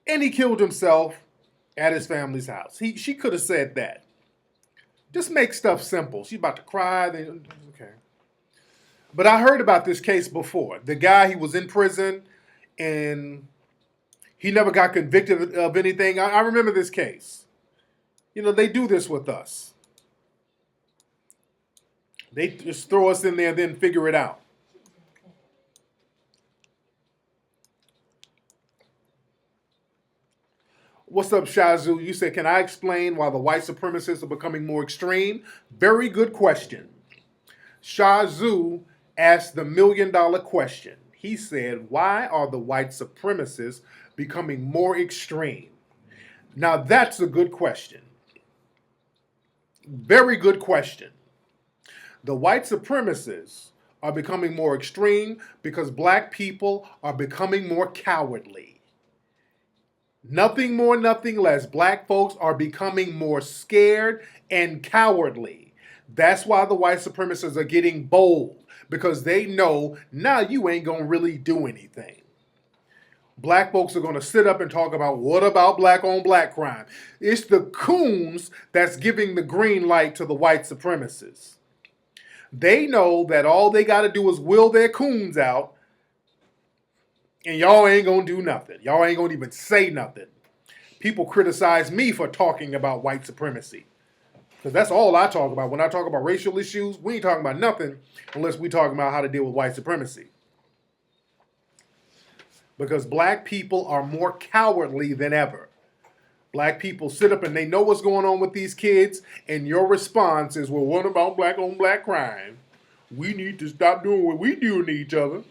and he killed himself at his family's house. She could have said that. Just make stuff simple. She's about to cry. Okay. But I heard about this case before. The guy, he was in prison, and he never got convicted of anything. I remember this case. You know, they do this with us. They just throw us in there and then figure it out. What's up, Shazu? You said, can I explain why the white supremacists are becoming more extreme? Very good question. Shazu asked the $1 million question. He said, why are the white supremacists becoming more extreme? Now, that's a good question. Very good question. The white supremacists are becoming more extreme because black people are becoming more cowardly. Nothing more, nothing less. Black folks are becoming more scared and cowardly. That's why the white supremacists are getting bold, because they know now you ain't going to really do anything. Black folks are going to sit up and talk about, what about black on black crime? It's the coons that's giving the green light to the white supremacists. They know that all they got to do is will their coons out, and y'all ain't going to do nothing. Y'all ain't going to even say nothing. People criticize me for talking about white supremacy, because that's all I talk about. When I talk about racial issues, we ain't talking about nothing unless we talking about how to deal with white supremacy. Because black people are more cowardly than ever. Black people sit up and they know what's going on with these kids, and your response is, well, what about black on black crime? We need to stop doing what we do to each other.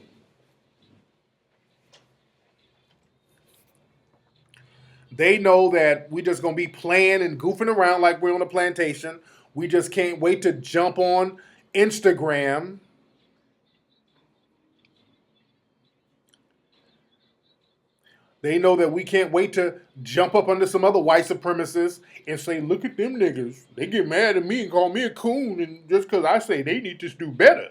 They know that we just going to be playing and goofing around like we're on a plantation. We just can't wait to jump on Instagram. They know that we can't wait to jump up under some other white supremacists and say, look at them niggas. They get mad at me and call me a coon, and just because I say they need to do better.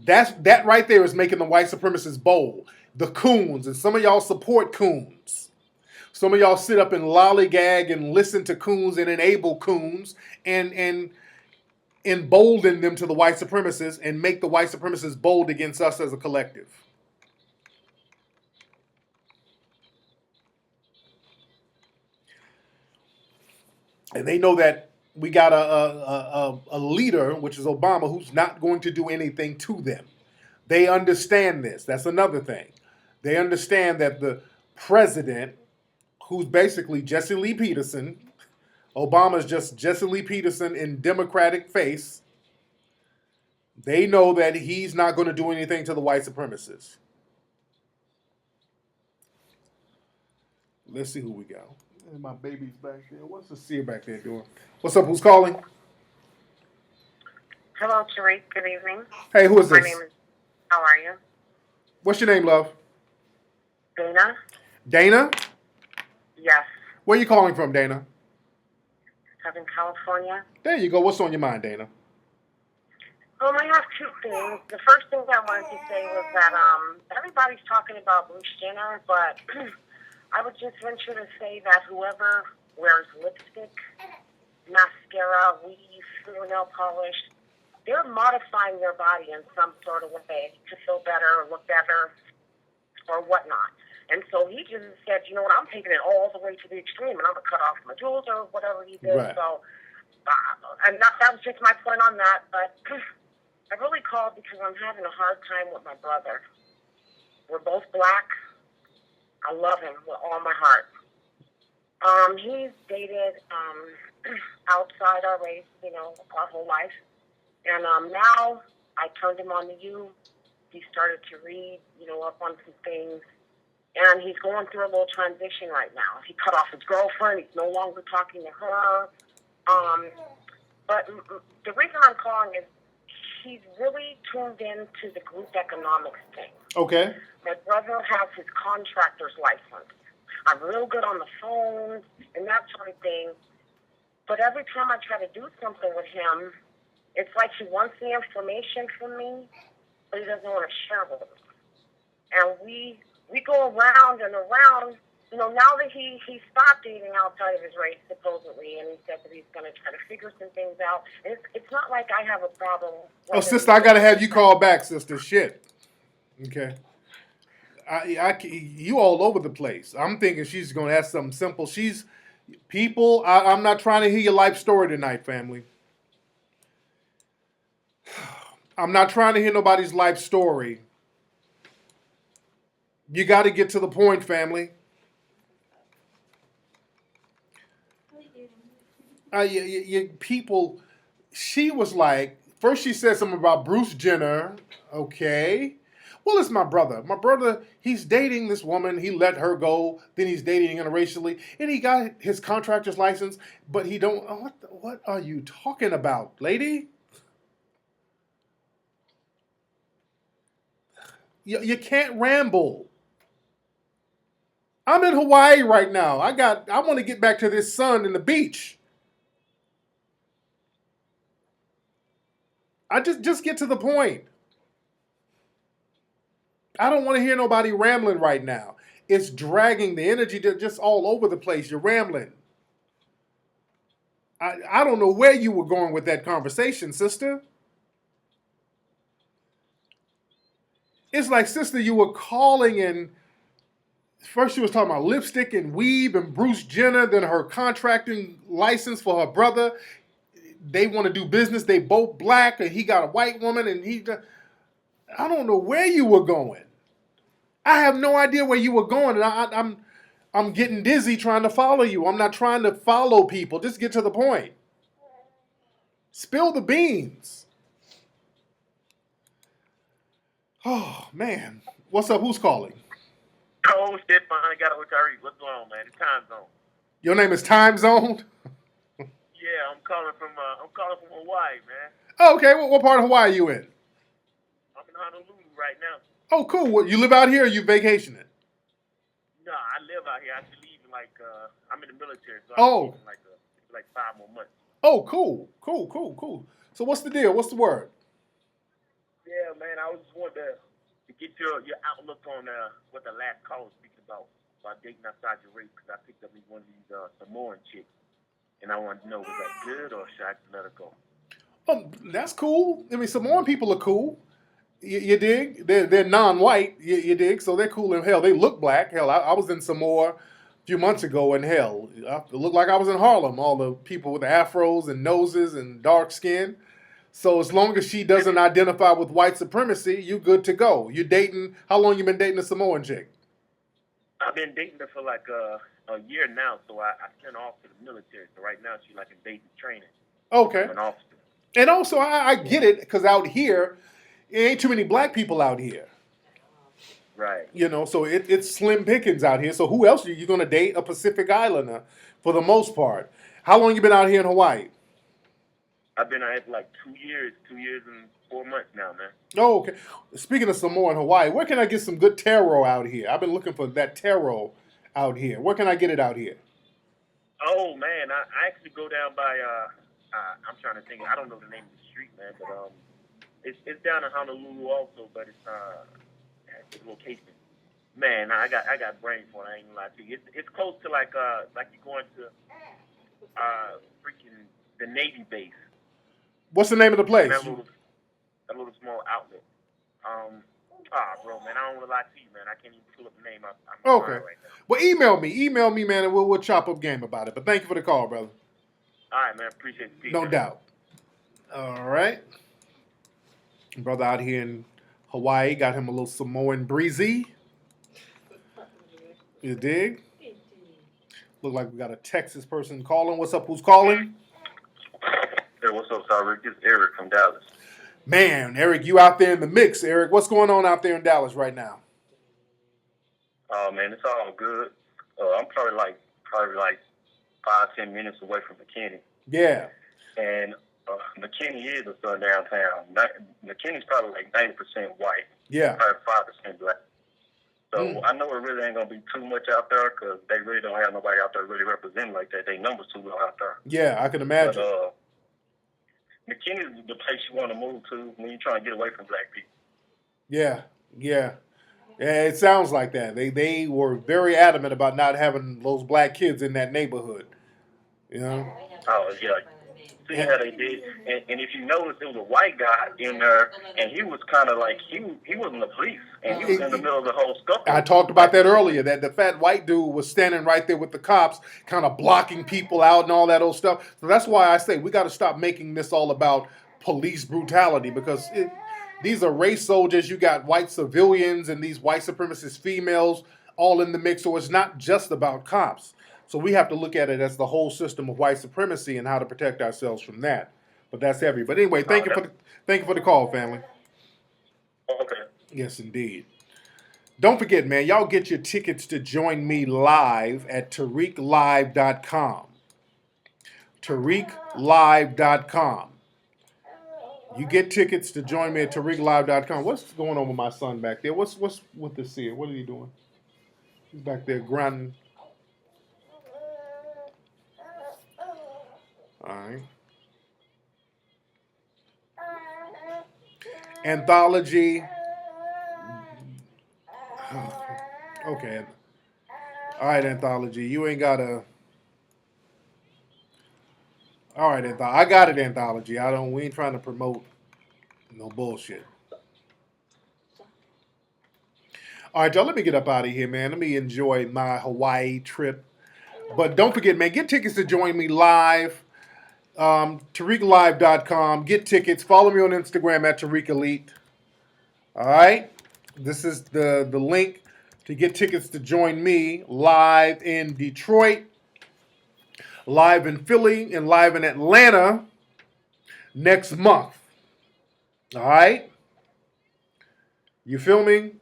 That right there is making the white supremacists bold. The coons, and some of y'all support coons. Some of y'all sit up and lollygag and listen to coons and enable coons and embolden them to the white supremacists and make the white supremacists bold against us as a collective. And they know that we got a leader, which is Obama, who's not going to do anything to them. They understand this. That's another thing. They understand that the president, who's basically Jesse Lee Peterson, Obama's just Jesse Lee Peterson in Democratic face. They know that he's not going to do anything to the white supremacists. Let's see who we got. And my baby's back there. What's the seer back there doing? What's up? Who's calling? Hello, Tariq. Good evening. Hey, who is this? My name is. How are you? What's your name, love? Dana. Dana? Yes. Where are you calling from, Dana? Southern California. There you go. What's on your mind, Dana? I have two things. The first thing I wanted to say was that everybody's talking about Bruce Jenner, but I would just venture to say that whoever wears lipstick, mascara, weave, fingernail polish, they're modifying their body in some sort of way to feel better or look better or whatnot. And so he just said, you know what, I'm taking it all the way to the extreme, and I'm going to cut off my jewels or whatever he did. Right. So, and that was just my point on that. But I really called because I'm having a hard time with my brother. We're both black. I love him with all my heart. He's dated outside our race, our whole life. And now I turned him on to you, he started to read, up on some things. And he's going through a little transition right now. He cut off his girlfriend. He's no longer talking to her. But the reason I'm calling is he's really tuned into the group economics thing. Okay. My brother has his contractor's license. I'm real good on the phone and that sort of thing. But every time I try to do something with him, it's like he wants the information from me, but he doesn't want to share with me. And we go around and around. Now that he stopped dating outside of his race, supposedly, and he said that he's going to try to figure some things out. And it's not like I have a problem. Oh, sister, I got to have you call back, sister. Shit. Okay. You all over the place. I'm thinking she's going to ask something simple. I'm not trying to hear your life story tonight, family. I'm not trying to hear nobody's life story. You got to get to the point, family. People, she was like, first she said something about Bruce Jenner. Okay. Well, it's my brother. My brother, he's dating this woman. He let her go. Then he's dating interracially. And he got his contractor's license, but he don't. What are you talking about, lady? You can't ramble. I'm in Hawaii right now. I want to get back to this sun and the beach. I just get to the point. I don't want to hear nobody rambling right now. It's dragging the energy just all over the place. You're rambling. I don't know where you were going with that conversation, sister. It's like, sister, you were calling and first she was talking about lipstick and weave and Bruce Jenner, then her contracting license for her brother. They want to do business. They both black, and he got a white woman, and I don't know where you were going. I have no idea where you were going, and I'm getting dizzy trying to follow you. I'm not trying to follow people. Just get to the point. Spill the beans. Oh, man. What's up? Who's calling? Oh, shit, finally got it with Tariq. What's going on, man? It's time zone. Your name is Time Zone? Yeah, I'm calling from Hawaii, man. Oh, okay. What part of Hawaii are you in? I'm in Honolulu right now. Oh, cool. What, you live out here or you vacationing? No, I live out here. I should leave in I'm in the military, so Oh. I'm leaving like 5 more months. Oh, cool. So what's the deal? What's the word? Yeah, man, I was just wanting to get your outlook on what the last call was speaking about dating outside your race, because I picked up one of these Samoan chicks, and I wanted to know, was that good or should I just let her go? That's cool. I mean, Samoan people are cool. You dig? They're non-white. You dig? So they're cool in hell. They look black. Hell, I was in Samoa a few months ago, and hell, it looked like I was in Harlem. All the people with the afros and noses and dark skin. So as long as she doesn't identify with white supremacy, you good to go. You dating? How long you been dating a Samoan chick? I've been dating her for like a year now. So I sent her off to the military. So right now she's like in basic training. Okay. I'm an officer. And also, I get it, because out here, it ain't too many black people out here. Right. So it's slim pickings out here. So who else are you going to date? A Pacific Islander, for the most part. How long you been out here in Hawaii? I've been out here for like 2 years and 4 months now, man. Oh, okay. Speaking of Samoa and Hawaii, where can I get some good taro out here? I've been looking for that taro out here. Where can I get it out here? Oh, man, I actually go down by, I'm trying to think, I don't know the name of the street, man, but it's down in Honolulu also, but it's location. Man, I got brain for it, I ain't gonna lie to you. It's close to like you going to freaking the Navy base. What's the name of the place? That little small outlet. Bro, man, I don't want to lie to you, man. I can't even pull up the name. I'm okay. Right now. Well, email me, man, and we'll chop up game about it. But thank you for the call, brother. All right, man. Appreciate it. No doubt. All right. Brother out here in Hawaii got him a little Samoan breezy. You dig? Look like we got a Texas person calling. What's up? Who's calling? Hey, what's up, Tariq? It's Eric from Dallas. Man, Eric, you out there in the mix. Eric, what's going on out there in Dallas right now? Oh man, it's all good. I'm probably like 5-10 minutes away from McKinney. Yeah. And McKinney is a sun downtown. McKinney's probably like 90% white. Yeah. Probably 5% black. So I know it really ain't gonna be too much out there because they really don't have nobody out there really representing like that. They numbers too low out there. Yeah, I can imagine. But McKinney is the place you want to move to when you're trying to get away from black people. Yeah, yeah. Yeah, it sounds like that. They were very adamant about not having those black kids in that neighborhood. You know? Oh, yeah. See how they did. And if you notice, there was a white guy in there, and he was kind of like, he wasn't the police, and he was in the middle of the whole scuffle. I talked about that earlier, that the fat white dude was standing right there with the cops, kind of blocking people out and all that old stuff. So that's why I say we got to stop making this all about police brutality, because these are race soldiers. You got white civilians and these white supremacist females all in the mix. So it's not just about cops. So we have to look at it as the whole system of white supremacy and how to protect ourselves from that. But that's heavy. But anyway, thank you for the call, family. Okay. Yes, indeed. Don't forget, man, y'all get your tickets to join me live at TariqLive.com. TariqLive.com. You get tickets to join me at TariqLive.com. What's going on with my son back there? What's with this here? What are you doing? He's back there grinding. All right. Anthology. Okay. All right, Anthology. You ain't got to. All right, Anthology. I got it, Anthology. We ain't trying to promote no bullshit. All right, y'all, let me get up out of here, man. Let me enjoy my Hawaii trip. But don't forget, man, get tickets to join me live. TariqLive.com. Get tickets. Follow me on Instagram at Tariq Elite. All right. This is the link to get tickets to join me live in Detroit, live in Philly, and live in Atlanta next month. All right. You feel me?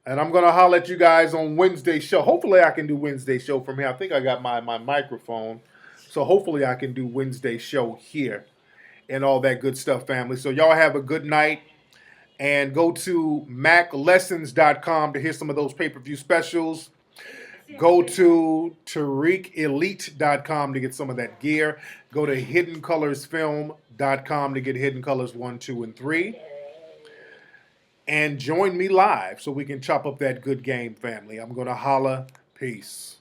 And I'm going to holler at you guys on Wednesday show. Hopefully I can do Wednesday show from here. I think I got my microphone. So hopefully I can do Wednesday show here and all that good stuff, family. So y'all have a good night. And go to MacLessons.com to hear some of those pay-per-view specials. Go to TariqElite.com to get some of that gear. Go to HiddenColorsFilm.com to get Hidden Colors 1, 2, and 3. And join me live so we can chop up that good game, family. I'm going to holla. Peace.